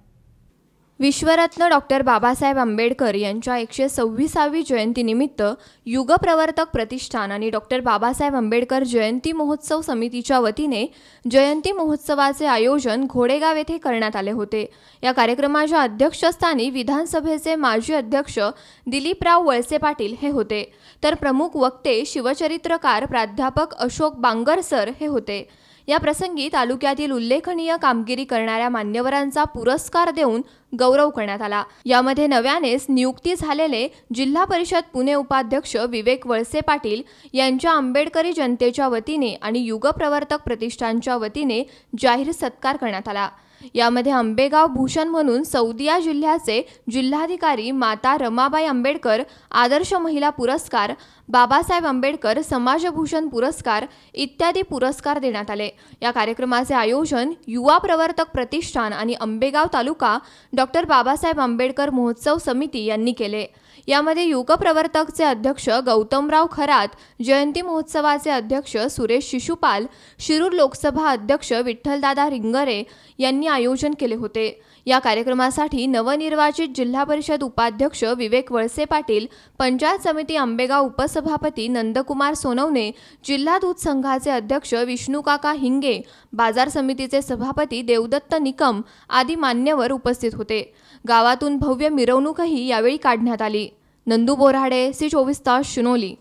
विश्वरत्न डॉक्टर बाबासाहेब आंबेडकर यांच्या 126वी जयंतीनिमित्त युगप्रवर्तक प्रतिष्ठान आणि डॉक्टर बाबासाहेब आंबेडकर जयंती महोत्सव समितीच्या वतीने जयंती महोत्सवाचे आयोजन घोडेगाव येथे करण्यात आले होते। या कार्यक्रमाच्या अध्यक्षस्थानी विधानसभेचे माजी अध्यक्ष दिलीपराव वळसे पाटील हे होते, तर प्रमुख वक्ते शिवचरित्रकार प्राध्यापक अशोक बांगर सर हे होते। या प्रसंगी तालुक्यातील उल्लेखनीय कामगिरी करणाऱ्या मान्यवरांचा पुरस्कार देऊन गौरव करण्यात आला। यामध्ये नव्यानेच नियुक्ती झालेले जिल्हा परिषद पुणे उपाध्यक्ष विवेक वळसे पाटील यांच्या आंबेडकरी जनतेच्या वतीने आणि युगप्रवर्तक प्रतिष्ठानच्या वतीने जाहीर सत्कार करण्यात आला। यामध्ये आंबेगाव भूषण म्हणून सौदिया जिल्ह्याचे जिल्हाधिकारी माता रमाबाई आंबेडकर आदर्श महिला पुरस्कार, बाबासाहेब आंबेडकर समाजभूषण पुरस्कार इत्यादी पुरस्कार देण्यात आले। या कार्यक्रमाचे आयोजन युवा प्रवर्तक प्रतिष्ठान आणि आंबेगाव तालुका डॉक्टर बाबासाहेब आंबेडकर महोत्सव समिती यांनी केले। यामध्ये युगप्रवर्तकचे अध्यक्ष गौतमराव खरात, जयंती महोत्सवाचे अध्यक्ष सुरेश शिशुपाल, शिरूर लोकसभा अध्यक्ष विठ्ठलदादा रिंगरे यांनी आयोजन केले होते। या कार्यक्रमासाठी नवनिर्वाचित जिल्हा परिषद उपाध्यक्ष विवेक वळसे पाटील, पंचायत समिती आंबेगाव उपसभापती नंदकुमार सोनवणे, जिल्हा दूध संघाचे अध्यक्ष विष्णुकाका हिंगे, बाजार समितीचे सभापती देवदत्त निकम आदी मान्यवर उपस्थित होते। गावातून भव्य मिरवणूकही यावेळी काढण्यात आली। नंदू बोराडे, सी24 तास, शिनोली।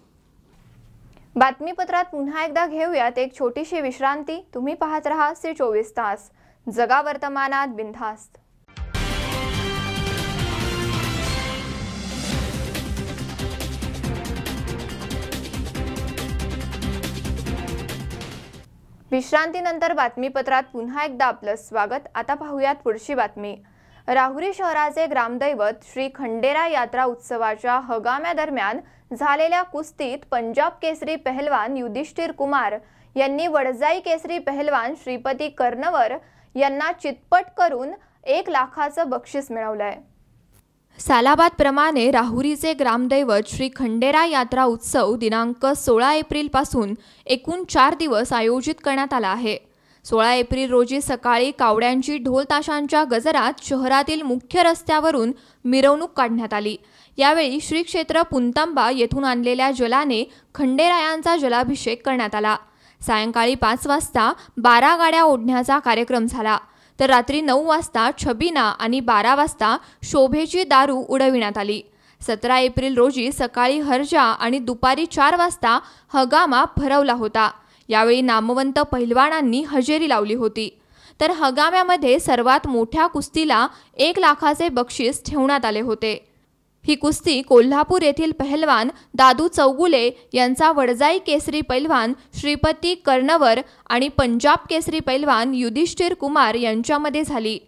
बातमीपत्रात पुन्हा एकदा घेऊयात एक छोटीशी विश्रांती। तुम्ही पाहत रहा सी24 तास, जगा वर्तमानात बिनधास्त। विश्रांतीनंतर बातमीपत्रात पुन्हा एकदा आपलं स्वागत। आता पाहूयात पुढची बातमी। राहुरी शहराचे ग्रामदैवत श्री खंडेराय यात्रा उत्सवाच्या हंगाम्यादरम्यान झालेल्या कुस्तीत पंजाब केसरी पहलवान युधिष्ठिर कुमार यांनी वडजाई केसरी पहलवान श्रीपती कर्णवर यांना चितपट करून 1 लाखाचं बक्षीस मिळवलंय। सालाबाद प्रमाणे राहुरीचे ग्रामदैवत श्री खंडेराय यात्रा उत्सव दिनांक 16 एप्रिल पासून एकूण 4 दिवस आयोजित करण्यात आला आहे। 16 एप्रिल रोजी सकाळी कावड्यांची ढोल ताशांच्या गजरात शहरातील मुख्य रस्त्यावरून मिरवणूक काढण्यात आली। यावेळी श्री क्षेत्र पुंतांबा येथून आणलेल्या जलाने खंडेरायांचा जलाभिषेक करण्यात आला। सायंकाळी 5 वाजता 12 गाड्या ओढण्याचा कार्यक्रम झाला, तर रात्री 9 वाजता छबिना आणि 12 वाजता शोभेची दारू उडविण्यात आली। 17 एप्रिल रोजी सकाळी हर्जा आणि दुपारी 4 वाजता हगामा भरवला होता। यावेळी नामवंत पहिलवानांनी हजेरी लावली होती, तर हगाम्यामध्ये सर्वात मोठ्या कुस्तीला 1 लाखाचे बक्षीस ठेवण्यात आले होते। ही कुस्ती कोल्हापूर येथील पहलवान दादू चौगुले यांचा वडजाई केसरी पहलवान श्रीपती कर्णवर आणि पंजाब केसरी पहलवान युधिष्ठिर कुमार यांच्यामध्ये झाली।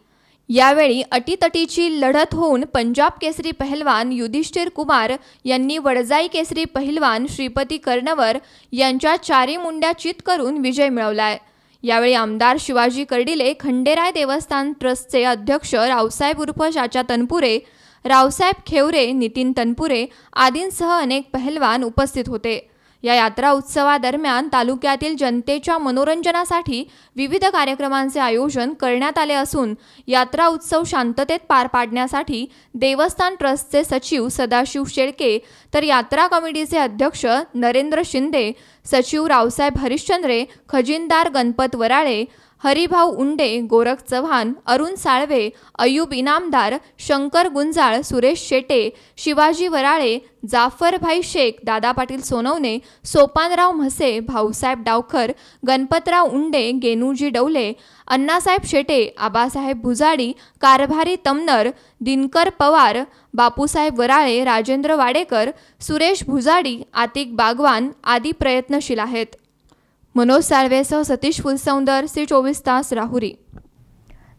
यावेळी अटीतटीची लढत होऊन पंजाब केसरी पहलवान युधिष्ठिर कुमार यांनी वडजाई केसरी पहलवान श्रीपती कर्णवर यांच्या 4 मुंड्या चित करून विजय मिळवलाय। यावेळी आमदार शिवाजी कर्डिले, खंडेराय देवस्थान ट्रस्टचे अध्यक्ष रावसाहेब उर्फ चाचा तनपुरे, रावसाहेब खेवरे, नितीन तनपुरे आदींसह अनेक पहलवान उपस्थित होते। या यात्रा उत्सवादरम्यान तालुक्यातील जनतेच्या मनोरंजनासाठी विविध कार्यक्रमांचे आयोजन करण्यात आले असून यात्रा उत्सव शांततेत पार पाडण्यासाठी देवस्थान ट्रस्टचे सचिव सदाशिव शेळके, तर यात्रा कमिटीचे अध्यक्ष नरेंद्र शिंदे, सचिव रावसाहेब हरिश्चंद्रे, खजिनदार गणपत वराळे, हरिभाऊ उंडे, गोरख चव्हाण, अरुण साळवे, अयूब इनामदार, शंकर गुंजाळ, सुरेश शेटे, शिवाजी वराळे, जाफरभाई शेख, दादा पाटील सोनवणे, सोपानराव म्हसे, भाऊसाहेब डावखर, गणपतराव उंडे, गेनूजी डवले, अण्णासाहेब शेटे, आबासाहेब भुजाडी, कारभारी तमनर, दिनकर पवार, बापूसाहेब वराळे, राजेंद्र वाडेकर, सुरेश भुजाडी, आतिक बागवान आदी प्रयत्नशील आहेत। मनोज साळवेसह सतीश फुलसौंदर, सी24 तास, राहुरी।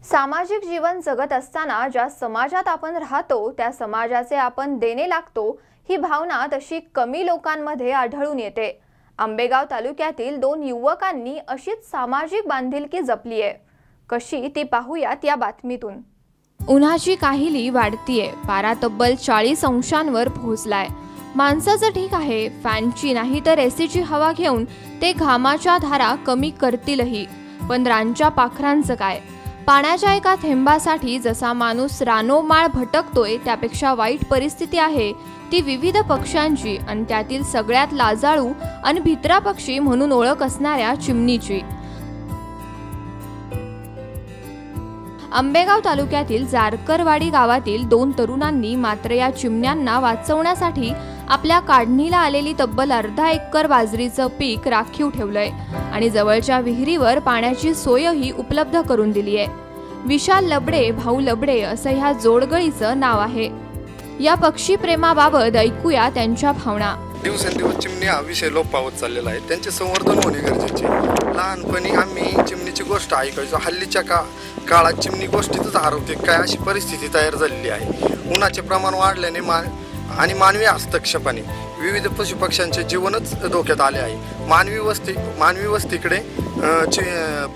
सामाजिक जीवन जगत असताना ज्या समाजात आपण राहतो त्या समाजाचे आपण देणे लागतो, ही भावना तशी कमी लोकांमध्ये आढळून येते। आंबेगाव तालुक्यातील 2 युवकांनी अशीच सामाजिक बांधिलकी जपली आहे। कशी ती पाहूयात या बातमीतून। उन्हाची काहिली वाढतीये, पारा तब्बल 40 अंशांवर पोहोचलाय। माणसाचं ठीक आहे, फॅनची नाही तर एसीची हवा घेऊन ते घामाच्या धारा कमी करतीलही, पण रानच्या पाखरांचं काय? पाण्याच्या एका थेंबासाठी जसा माणूस रानोमाळ भटकतोय त्यापेक्षा वाईट परिस्थिती आहे ती विविध पक्ष्यांची आणि त्यातील सगळ्यात लाजाळू आणि भित्रा पक्षी म्हणून ओळख असणाऱ्या चिमणीची। आंबेगाव तालुक्यातील जारकरवाडी गावातील 2 तरुणांनी मात्र या चिमण्यांना वाचवण्यासाठी आपल्या काढणीला आलेली तब्बल अर्धा एकर बाजरीचं पीक राखीव ठेवलंय आणि जवळच्या विहिरीवर पाण्याची सोयही उपलब्ध करून दिली आहे। विशाल लबडे भाऊ लबडे असं ह्या जोडगळीचं नाव आहे। या पक्षी प्रेमाबाबत ऐकूया त्यांच्या भावना। दिवसेंदिवस चिमणी हा विषय लोप पावत चाललेला आहे, त्यांचे संवर्धन होणे गरजेचे। लहानपणी आम्ही चिमणीची गोष्ट ऐकायचो, हल्लीच्या काळात चिमणी गोष्टीतच हरवते काय अशी परिस्थिती तयार झालेली आहे। उन्हाचे प्रमाण वाढल्याने आणि मानवी हस्तक्षेपाने विविध पशुपक्ष्यांचे जीवनच धोक्यात आले आहे। मानवी वस्तीकडे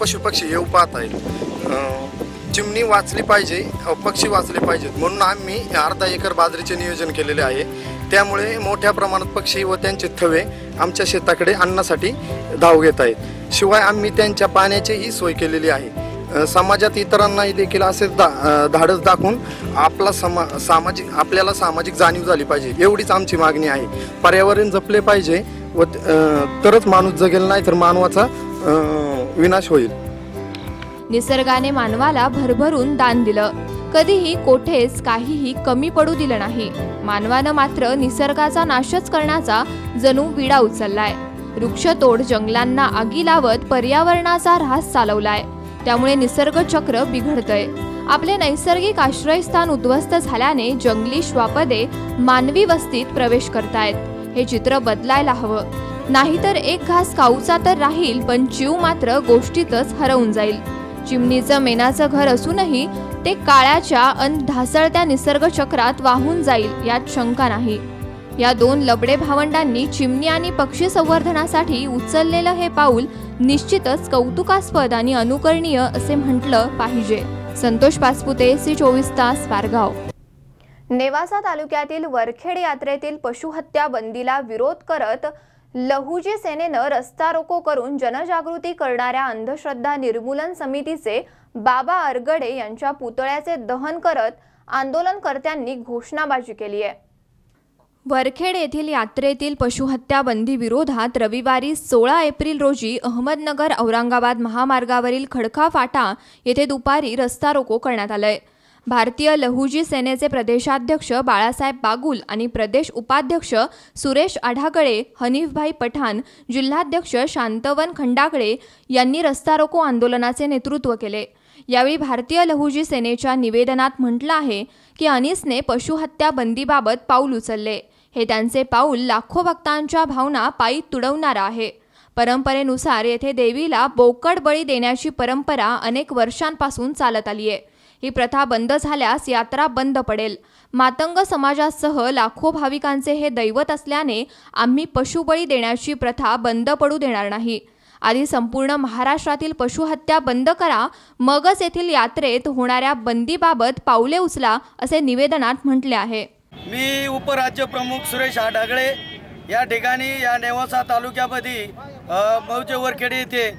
पशुपक्षी येऊ पाहत आहेत। चिमणी वाचली पाहिजे, पक्षी वाचले पाहिजेत म्हणून आम्ही अर्धा एकर बाजरीचे नियोजन केलेले आहे। त्यामुळे मोठ्या प्रमाणात पक्षी व त्यांचे थवे आमच्या शेताकडे आणण्यासाठी धाव घेत आहेत। शिवाय आम्ही त्यांच्या पाण्याचीही सोय केलेली आहे। समाजात इतरांनाही देखील असे धाडस दाखवून आपल्याला सामाजिक जाणीव झाली पाहिजे, एवढीच आमची मागणी आहे। पर्यावरण जपले पाहिजे व तरच माणूस जगेल, नाही तर मानवाचा विनाश होईल। निसर्गाने मानवाला भरभरून दान दिलं, कधीही कोठेच काहीही कमी पडू दिलं नाही। मानवानं मात्र निसर्गाचा नाशच करण्याचा जणू विडा उचललाय। वृक्षतोड, जंगलांना आगी लावत पर्यावरणाचा ऱ्हास चालवलाय, त्यामुळे निसर्ग चक्र बिघडतंय। आपले नैसर्गिक आश्रयस्थान उद्ध्वस्त झाल्याने जंगली श्वापदे मानवी वस्तीत प्रवेश करतायत। हे चित्र बदलायला हवं, नाहीतर एक घास खाऊचा तर राहील पण जीव मात्र गोष्टीतच हरवून जाईल। चिमणीचं मेनाचं घर असूनही ते काळ्याच्या अन ढासळत्या निसर्ग चक्रात वाहून जाईल यात शंका नाही। या 2 लबडे भावंडांनी चिमणी आणि पक्षी संवर्धनासाठी उचललेलं हे पाऊल निश्चितच कौतुकास्पद आणि अनुकरणीय असे म्हटलं पाहिजे। संतोष पासपुते, C24 तास, पारगाव। नेवासा तालुक्यातील वरखेड यात्रेतील पशुहत्या बंदीला विरोध करत लहुजी सेनेनं रस्ता रोको करून जनजागृती करणाऱ्या अंधश्रद्धा निर्मूलन समितीचे बाबा अरगडे यांच्या पुतळ्याचे दहन करत आंदोलनकर्त्यांनी घोषणाबाजी केली आहे। वरखेड येथील यात्रेतील पशुहत्या बंदी विरोधात रविवारी 16 एप्रिल रोजी अहमदनगर औरंगाबाद महामार्गावरील खडका फाटा येथे दुपारी रस्ता रोको करण्यात आलाय। भारतीय लहुजी सेनेचे प्रदेशाध्यक्ष बाळासाहेब बागुल आणि प्रदेश उपाध्यक्ष सुरेश आढागळे, हनीफभाई पठाण, जिल्हाध्यक्ष शांतवन खंडागळे यांनी रस्ता रोको आंदोलनाचे नेतृत्व केले। यावेळी भारतीय लहुजी सेनेच्या निवेदनात म्हटलं आहे की अनीसने पशुहत्या बंदीबाबत पाऊल उचलले। हे त्यांचे पाऊल लाखो भक्तांच्या भावना पायी तुडवणारं आहे। परंपरेनुसार येथे देवीला बोकड बळी देण्याची परंपरा अनेक वर्षांपासून चालत आली आहे। ही प्रथा बंद झाल्यास यात्रा बंद पडेल। मातंग समाजासह लाखो भाविकांचे हे दैवत असल्याने आम्ही पशुबळी देण्याची प्रथा बंद पडू देणार नाही। आधी संपूर्ण महाराष्ट्रातील पशुहत्या बंद करा, मगच येथील यात्रेत होणाऱ्या बंदीबाबत पावले उचला, असे निवेदनात म्हटले आहे। मी उपराज्य प्रमुख सुरेश आढागळे या ठिकाणी या नेवासा तालुक्यामध्ये मौजे वरखेड येथे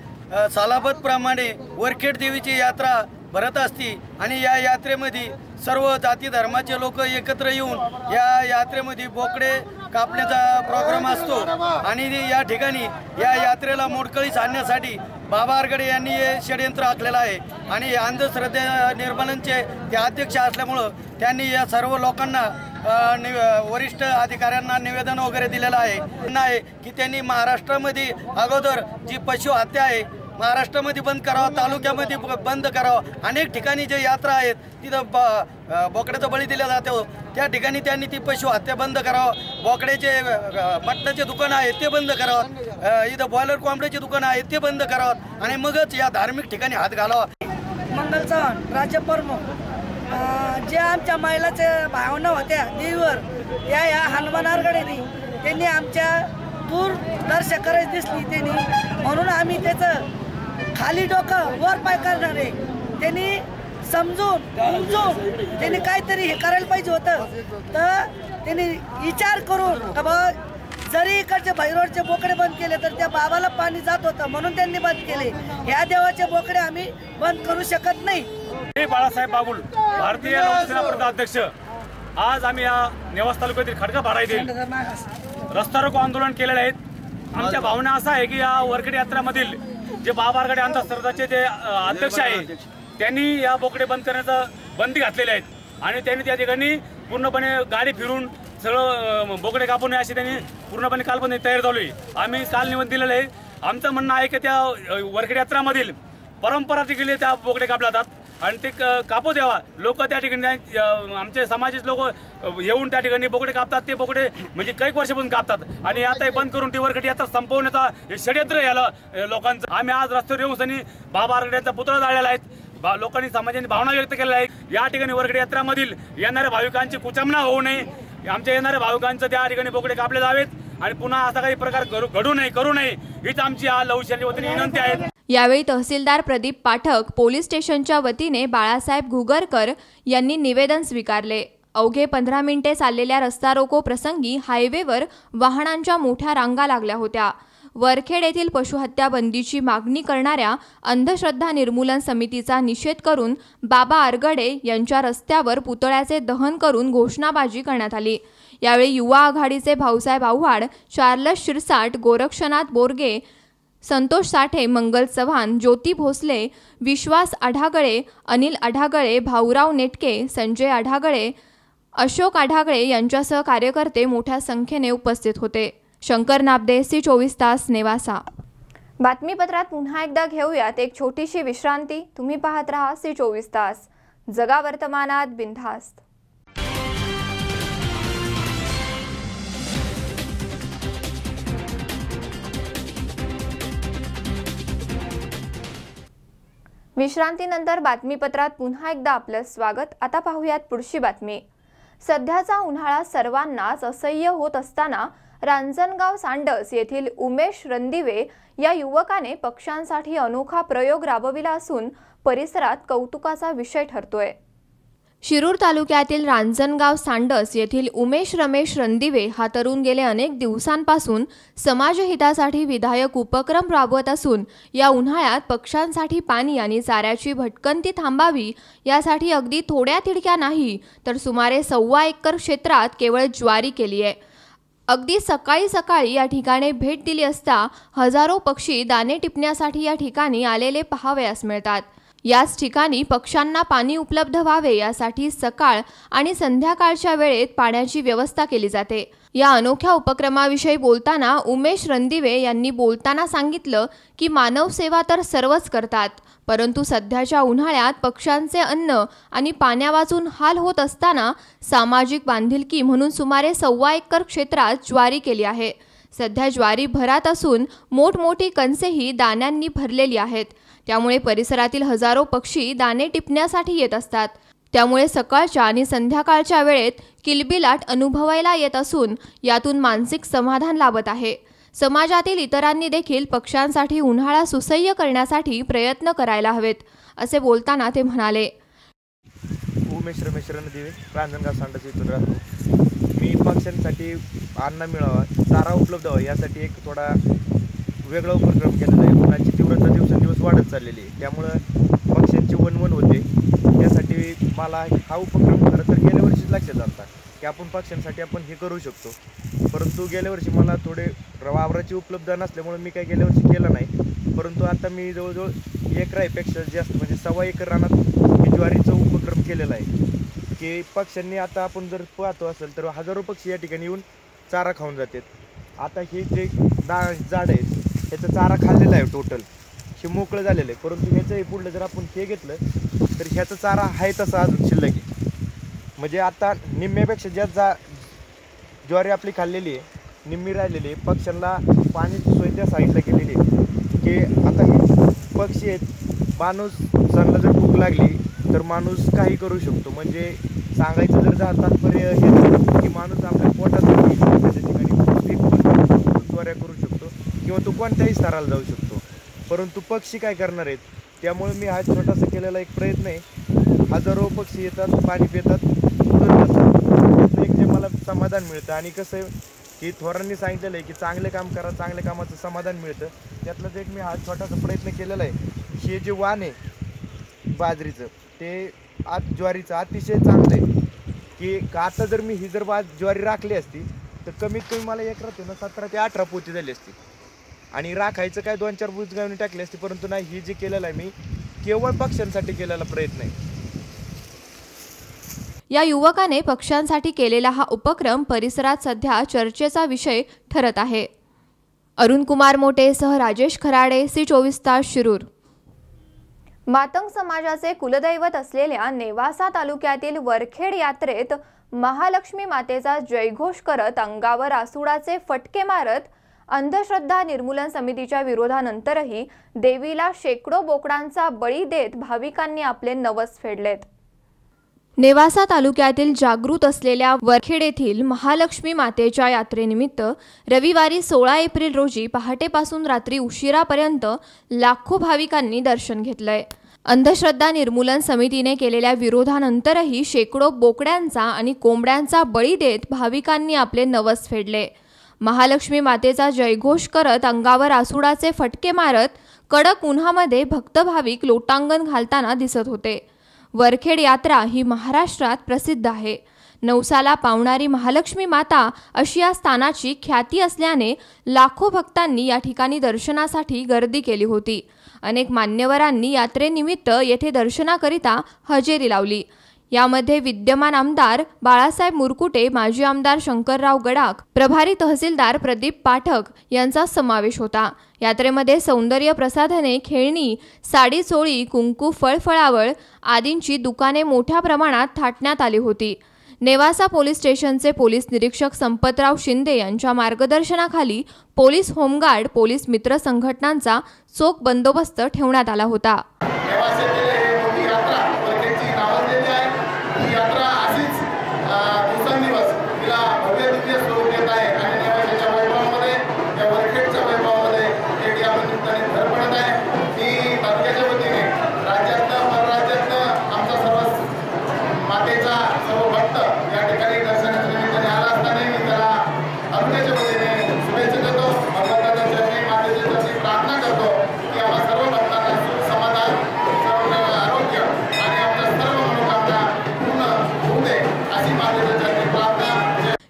सालाबतप्रमाणे वरखेड देवीची यात्रा भरत असती आणि या यात्रेमध्ये सर्व जाती धर्माचे लोक एकत्र येऊन या यात्रेमध्ये बोकडे कापण्याचा प्रोग्राम असतो आणि या ठिकाणी या यात्रेला मोडकळीस आणण्यासाठी बाबा अरगडे यांनी हे षडयंत्र आखलेलं आहे आणि अंधश्रद्धे निर्मूलनचे ते अध्यक्ष असल्यामुळं त्यांनी या सर्व लोकांना वरिष्ठ अधिकाऱ्यांना निवेदन वगैरे दिलेलं आहे की त्यांनी महाराष्ट्रामध्ये अगोदर जी पशु हत्या आहे महाराष्ट्रामध्ये बंद करावं, तालुक्यामध्ये बंद करावं। अनेक ठिकाणी जे यात्रा आहेत तिथं बोकड्याचा बळी दिला जातो, त्या ठिकाणी त्यांनी ती पशु हत्या बंद करावं। बोकड्याचे मटणाचे दुकानं आहेत ते बंद करावं, इथं बॉयलर कोंबड्याचे दुकानं आहेत ते बंद करावं आणि मगच या धार्मिक ठिकाणी हात घालावा। मंगल चव्हाण, राज्य प्रमुख, जे आमच्या महिलाचे भावना होत्या देवीवर त्या या हनुमान अरगडेनी त्यांनी आमच्या दूरदर्शकाला दिसली त्यांनी, म्हणून आम्ही त्याचं खाली डोकं वर पाय करणार आहे। त्यांनी समजून उमजून त्यांनी काहीतरी हे करायला पाहिजे होतं, तर त्यांनी विचार करून बाबा जरी इकडचे भैरवडचे बोकडे बंद केले तर त्या बाबाला पाणी जात होतं म्हणून त्यांनी बंद केले। ह्या देवाचे बोकडे आम्ही बंद करू शकत नाही, मी बाळासाहेब बागुल, भारतीय लोकसेना प्रदेशाध्यक्ष। आज आम्ही या नेवासा तालुक्यातील खडकापाडा येथील रस्ता रोको आंदोलन केलेले आहेत। आमच्या भावना असा आहे की या वरखेड यात्रामधील जे बाबा आरगडे अंधश्रद्धाचे जे अध्यक्ष आहेत त्यांनी या बोकडे बंद करण्याचा बंदी घातलेली आहेत आणि त्यांनी त्या ठिकाणी पूर्णपणे गाडी फिरून सगळं बोकडे कापू नये अशी त्यांनी पूर्णपणे कालपणे तयार झालोय। आम्ही काल निवेदन दिलेलं आहे। आमचं म्हणणं आहे की त्या वरखेड यात्रामधील परंपरा टिकली त्या बोकडे कापले जातात आणि ते कापू द्यावा। लोक त्या ठिकाणी आमचे समाजाचे लोक येऊन त्या ठिकाणी बोकडे कापतात। ते बोकडे म्हणजे काही वर्षापासून कापतात आणि आता बंद करून ती वरखेड यात्रा संपवण्याचा षड्यंत्र याला लोकांचं। आम्ही आज रस्त्यावर येऊन आणि बाबा आरगडेंचा पुतळा जाळलेला आहे। लोकांनी समाजाने भावना व्यक्त केलेल्या आहेत। या ठिकाणी वरखेड यात्रामधील येणाऱ्या भाविकांची कुचंबना होऊ नये, आमच्या येणाऱ्या भाविकांचं त्या ठिकाणी बोकडे कापले जावेत आणि पुन्हा असा काही प्रकार करू नये हीच आमची लवशेच्या वतीने विनंती आहे। यावेळी तहसीलदार प्रदीप पाठक, पोलीस स्टेशनच्या वतीने बाळासाहेब घुगरकर यांनी निवेदन स्वीकारले। अवघे 15 मिनिटे चाललेल्या रस्ता रोको प्रसंगी हायवेवर वाहनांच्या मोठ्या रांगा लागल्या होत्या। वरखेड येथील पशुहत्या बंदीची मागणी करणाऱ्या अंधश्रद्धा निर्मूलन समितीचा निषेध करून बाबा आरगडे यांच्या रस्त्यावर पुतळ्याचे दहन करून घोषणाबाजी करण्यात आली। यावेळी युवा आघाडीचे भाऊसाहेब आव्हाड, चार्लस शिरसाट, गोरक्षनाथ बोरगे, संतोष साठे, मंगल चव्हाण, ज्योती भोसले, विश्वास आढागळे, अनिल आढागळे, भाऊराव नेटके, संजय आढागळे, अशोक आढागळे यांच्यासह कार्यकर्ते मोठ्या संख्येने उपस्थित होते। शंकर नाबदे, C24 तास, नेवासा। बातमीपत्रात पुन्हा एकदा घेऊयात एक छोटीशी विश्रांती। तुम्ही पाहत रहा C24 तास, जगा वर्तमानात बिनधास्त। विश्रांतीनंतर बातमीपत्रात पुन्हा एकदा आपलं स्वागत। आता पाहूयात पुढची बातमी। सध्याचा उन्हाळा सर्वांनाच असह्य होत असताना रांजणगाव सांडस येथील उमेश रणदिवे या युवकाने पक्ष्यांसाठी अनोखा प्रयोग राबविला असून परिसरात कौतुकाचा विषय ठरतोय। शिरूर तालुक्यातील रांजणगाव सांडस येथील उमेश रमेश रणदिवे हा तरुण गेले अनेक दिवसांपासून समाजहितासाठी विधायक उपक्रम राबवत असून या उन्हाळ्यात पक्ष्यांसाठी पाणी आणि चाऱ्याची भटकंती थांबावी यासाठी अगदी थोड्या तिडक्या नाही तर सुमारे 1.25 एकर क्षेत्रात केवळ ज्वारी केली आहे। अगदी सकाळी सकाळी या ठिकाणी भेट दिली असता हजारो पक्षी दाणे टिपण्यासाठी या ठिकाणी आलेले पाहावयास मिळतात। याच ठिकाणी पक्ष्यांना पाणी उपलब्ध व्हावे यासाठी सकाळ आणि संध्याकाळच्या वेळेत पाण्याची व्यवस्था केली जाते। या अनोख्या उपक्रमाविषयी बोलताना उमेश रणदिवे यांनी बोलताना सांगितलं की मानव सेवा तर सर्वच करतात, परंतु सध्याच्या उन्हाळ्यात पक्ष्यांचे अन्न आणि पाण्यावाचून हाल होत असताना सामाजिक बांधिलकी म्हणून सुमारे 1.25 एकर क्षेत्रात ज्वारी केली आहे। सध्या ज्वारी भरात असून मोठमोठी कणसेही दाण्यांनी भरलेली आहेत। त्यामुळे परिसरातील हजारो पक्षी दाणे टिपण्यासाठी येत असतात। त्यामुळे सकाळच्या आणि संध्याकाळच्या वेळेत किलबिलाट अनुभवायला येत असून यातून मानसिक समाधान लाभत आहे। समाजातील इतरांनी देखील पक्ष्यांसाठी उन्हाळा सुसह्य करण्यासाठी प्रयत्न करायला हवेत, असे बोलताना ते म्हणाले। उमेश रमेश रणदिवे, रांजणगाव सांडस इथून राहतो। मी पक्ष्यांसाठी अन्न मिळावा, चारा उपलब्ध व्हावा यासाठी एक थोडा वेगळा उपक्रम केलेला आहे। उन्हाची तीव्रता दिवसेंदिवस वाढत चाललेली आहे, त्यामुळं पक्ष्यांची वणवण होते। त्यासाठी मला हा उपक्रम खरं तर गेल्या वर्षीच लक्षात आला की आपण पक्ष्यांसाठी आपण हे करू शकतो, परंतु गेल्या वर्षी मला थोडे वावराची उपलब्ध नसल्यामुळे मी काही गेल्या वर्षी केलं नाही। परंतु आता मी जवळजवळ एकरापेक्षा जास्त म्हणजे 1.25 एकर रानात मी ज्वारीचा उपक्रम केलेला आहे की पक्ष्यांनी आता आपण जर पाहतो असेल तर हजारो पक्षी या ठिकाणी येऊन चारा खाऊन जातात। आता हे जे झाड आहे ह्याचा चारा खाल्लेला आहे, टोटल हे मोकळं झालेलं आहे, परंतु ह्याचं पुढलं जर आपण हे घेतलं तर ह्याचा चारा आहे तसा अजून शिल्लक आहे। म्हणजे आता निम्म्यापेक्षा जास्त ज्वारी आपली खाल्लेली आहे, निम्मी राहिलेली आहे। पक्ष्यांना पाण्याची सोय त्या साईडला केलेली आहे की आता हे पक्षी आहेत, माणूसांना जर भूक लागली तर माणूस काही करू शकतो। म्हणजे सांगायचं जर तात्पर्य हे की माणूस आपल्या पोटात ज्वाऱ्या करू शकतो किंवा तो कोणत्याही स्तराला जाऊ शकतो, परंतु पक्षी काय करणार आहेत। त्यामुळे मी हा छोटासा केलेला एक प्रयत्न आहे। हजारो पक्षी येतात, पाणी पितात, त्याचं एक जे मला समाधान मिळतं आणि कसं आहे की थोरांनी सांगितलेलं आहे की चांगले काम करा, चांगल्या कामाचं समाधान मिळतं। त्यातलंच एक मी हा छोटासा प्रयत्न केलेला आहे। हे जे वाण आहे बाजरीचं ते आज ज्वारीचं अतिशय चांगलं आहे की आता जर मी ही जर ज्वारी राखली असती तर कमीत कमी मला एकरात 17 ते 18 पोती झाली असती आणि राखायचं काय 2-4 बुजगावणी टाकली असती, परंतु नाही, ही जी केलेलं आहे मी केवळ पक्ष्यांसाठी केलेला प्रयत्न आहे. या युवकाने पक्ष्यांसाठी केलेला हा उपक्रम परिसरात सध्या चर्चेचा विषय ठरत आहे. अरुण कुमार मोटे सह राजेश खराडे, C24 तास, शिरूर. मातंग समाजाचे कुलदैवत असलेल्या नेवासा तालुक्यातील वरखेड यात्रेत महालक्ष्मी मातेचा जयघोष करत अंगावर आसुडाचे फटके मारत अंधश्रद्धा निर्मूलन समितीच्या विरोधानंतरही देवीला शेकडो बोकडांचा बळी देत भाविकांनी आपले नवस फेडलेत. नेवासा तालुक्यातील जागृत असलेल्या वरखेड येथील महालक्ष्मी मातेच्या यात्रेनिमित्त रविवारी 16 एप्रिल रोजी पहाटेपासून रात्री उशिरापर्यंत लाखो भाविकांनी दर्शन घेतलंय. अंधश्रद्धा निर्मूलन समितीने केलेल्या विरोधानंतरही शेकडो बोकड्यांचा आणि कोंबड्यांचा बळी देत भाविकांनी आपले नवस फेडले. महालक्ष्मी मातेचा जयघोष करत अंगावर आसुडाचे फटके मारत कडक उन्हामध्ये भक्त भाविक लोटांगण घालताना दिसत होते. वरखेड यात्रा ही महाराष्ट्रात प्रसिद्ध आहे. नवसाला पावणारी महालक्ष्मी माता अशी या स्थानाची ख्याती असल्याने लाखो भक्तांनी या ठिकाणी दर्शनासाठी गर्दी केली होती. अनेक मान्यवरांनी यात्रेनिमित्त येथे दर्शनाकरिता हजेरी लावली. यामध्ये विद्यमान आमदार बाळासाहेब मुरकुटे, माजी आमदार शंकरराव गडाख, प्रभारी तहसीलदार प्रदीप पाठक यांचा समावेश होता. यात्रेमध्ये सौंदर्य प्रसाधने, खेळणी, साडी चोळी, कुंकू, फळफळावळ आदींची दुकाने मोठ्या प्रमाणात थाटण्यात आली होती. नेवासा पोलीस स्टेशनचे पोलीस निरीक्षक संपतराव शिंदे यांच्या मार्गदर्शनाखाली पोलीस होमगार्ड, पोलीस मित्र संघटनांचा चोख बंदोबस्त ठेवण्यात आला होता.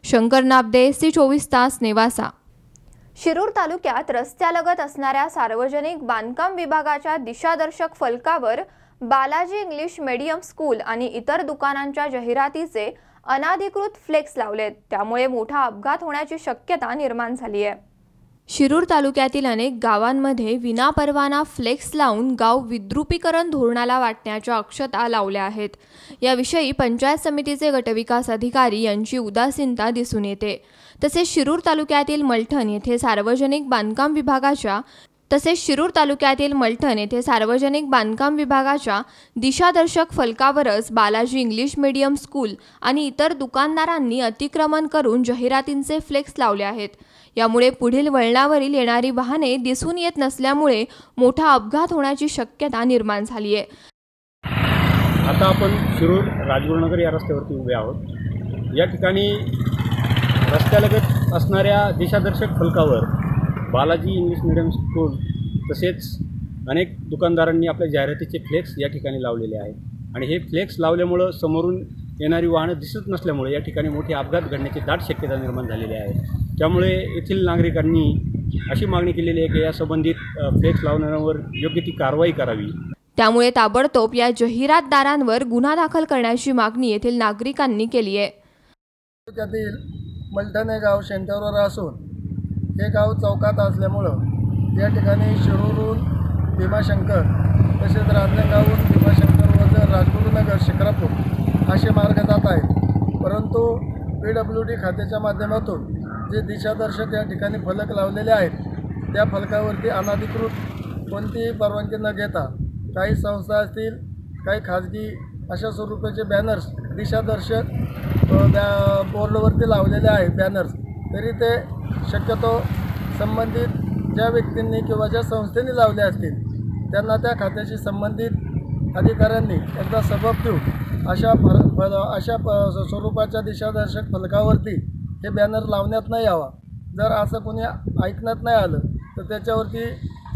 शंकर नाबदे, C24 तास, नेवासा. शिरूर तालुक्यात रस्त्यालगत असणाऱ्या सार्वजनिक बांधकाम विभागाच्या दिशादर्शक फलकावर बालाजी इंग्लिश मीडियम स्कूल आणि इतर दुकानांच्या जाहिरातीचे अनाधिकृत फ्लेक्स लावलेत. त्यामुळे मोठा अपघात होण्याची शक्यता निर्माण झाली आहे. शिरूर तालुक्यातील अनेक गावांमध्ये विनापरवाना फ्लेक्स लावून गाव विद्रुपीकरण धोरणाला वाटण्याच्या अक्षता लावल्या आहेत. याविषयी पंचायत समितीचे गटविकास अधिकारी यांची उदासीनता दिसून येते. तसेच शिरूर तालुक्यातील मलठण येथे सार्वजनिक बांधकाम विभागाच्या दिशादर्शक फलकावरच बालाजी इंग्लिश मीडियम स्कूल आणि इतर दुकानदारांनी अतिक्रमण करून जाहिरातींचे फ्लेक्स लावले आहेत. यामुळे पुढील वळणावरील येणारी वाहने दिसून येत नसल्यामुळे मोठा अपघात होण्याची शक्यता निर्माण झाली आहे. आता आपण शिरूर राजगुरुनगर या रस्त्यावरती उभे आहोत. या ठिकाणी रस्त्यालगत असणाऱ्या दिशादर्शक फलकावर बालाजी इंग्लिश मीडियम स्कूल तसेच अनेक दुकानदारांनी आपल्या जाहिरातीचे फ्लेक्स या ठिकाणी लावलेले आहेत आणि हे फ्लेक्स लावल्यामुळं समोरून येणारी वाहनं दिसत नसल्यामुळे या ठिकाणी मोठे अपघात घडण्याची दाट शक्यता निर्माण झालेली आहे. त्यामुळे येथील नागरिकांनी अशी मागणी केलेली आहे की या संबंधित फ्लेक्स लावणाऱ्यांवर योग्य ती कारवाई करावी. त्यामुळे ताबडतोब या जाहिरातदारांवर गुन्हा दाखल करण्याची मागणी येथील नागरिकांनी केली आहे. त्यातील मलठण हे गाव सेंटरवर असून हे गाव चौकात असल्यामुळं या ठिकाणी शिरूरहून भीमाशंकर तसेच रांजणगावहून भीमाशंकर व राजगुरुनगर शिक्रापूर असे मार्ग जात आहेत. परंतु PWD खात्याच्या माध्यमातून जे दिशादर्शक या ठिकाणी फलक लावलेले आहेत त्या फलकावरती अनधिकृत कोणतीही परवानगी न घेता काही संस्था असतील, काही खाजगी अशा स्वरूपाचे बॅनर्स दिशादर्शक बोर्डवरती लावलेले आहेत बॅनर्स. तरी ते शक्यतो संबंधित ज्या व्यक्तींनी किंवा ज्या संस्थेने लावले असतील त्यांना त्या खात्याशी संबंधित अधिकाऱ्यांनी एकदा सबब देऊन अशा स्वरूपाच्या दिशादर्शक फलकावरती हे बॅनर लावण्यात नाही यावा. जर असं कोणी ऐकण्यात नाही आलं तर त्याच्यावरती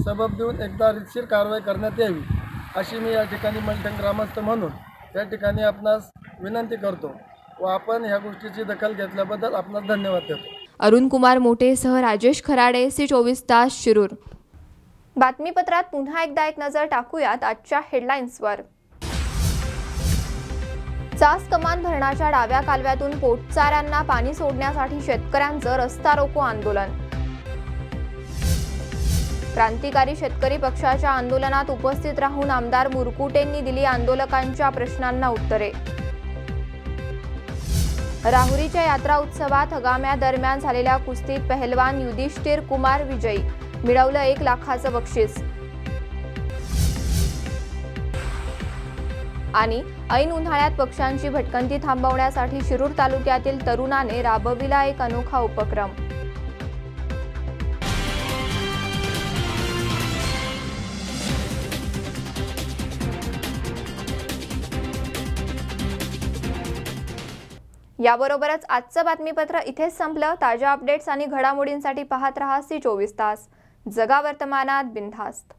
सबब देऊन एकदा रीतशीर कारवाई करण्यात यावी अशी मी या ठिकाणी मलटण ग्रामस्थ म्हणून या ठिकाणी आपणास विनंती करतो व आपण ह्या गोष्टीची दखल घेतल्याबद्दल आपणास धन्यवाद देतो. अरुण कुमार मोटेसह राजेश खराडे, C24 तास, शिरूर. बातमीपत्रात पुन्हा एकदा एक नजर टाकूयात आजच्या हेडलाईन्सवर. चास कमान धरणाच्या डाव्या कालव्यातून पोटचाऱ्यांना पाणी सोडण्यासाठी शेतकऱ्यांचं रस्ता रोको आंदोलन. क्रांतिकारी शेतकरी पक्षाच्या आंदोलनात उपस्थित राहून आमदार मुरकुटेंनी दिली आंदोलकांच्या प्रश्नांना उत्तरे. राहुरीच्या यात्रा उत्सवात हगाम्यादरम्यान झालेल्या कुस्तीत पहलवान युधिष्ठिर कुमार विजयी, मिळवलं 1 लाखाचं बक्षीस. आणि ऐन उन्हाळ्यात पक्ष्यांची भटकंती थांबवण्यासाठी शिरूर तालुक्यातील तरुणाने राबविला एक अनोखा उपक्रम. याबरोबरच आजचं बातमीपत्र इथेच संपलं. ताज्या अपडेट्स आणि घडामोडींसाठी पाहत रहा C24 तास. जगा वर्तमानात बिनधास्त.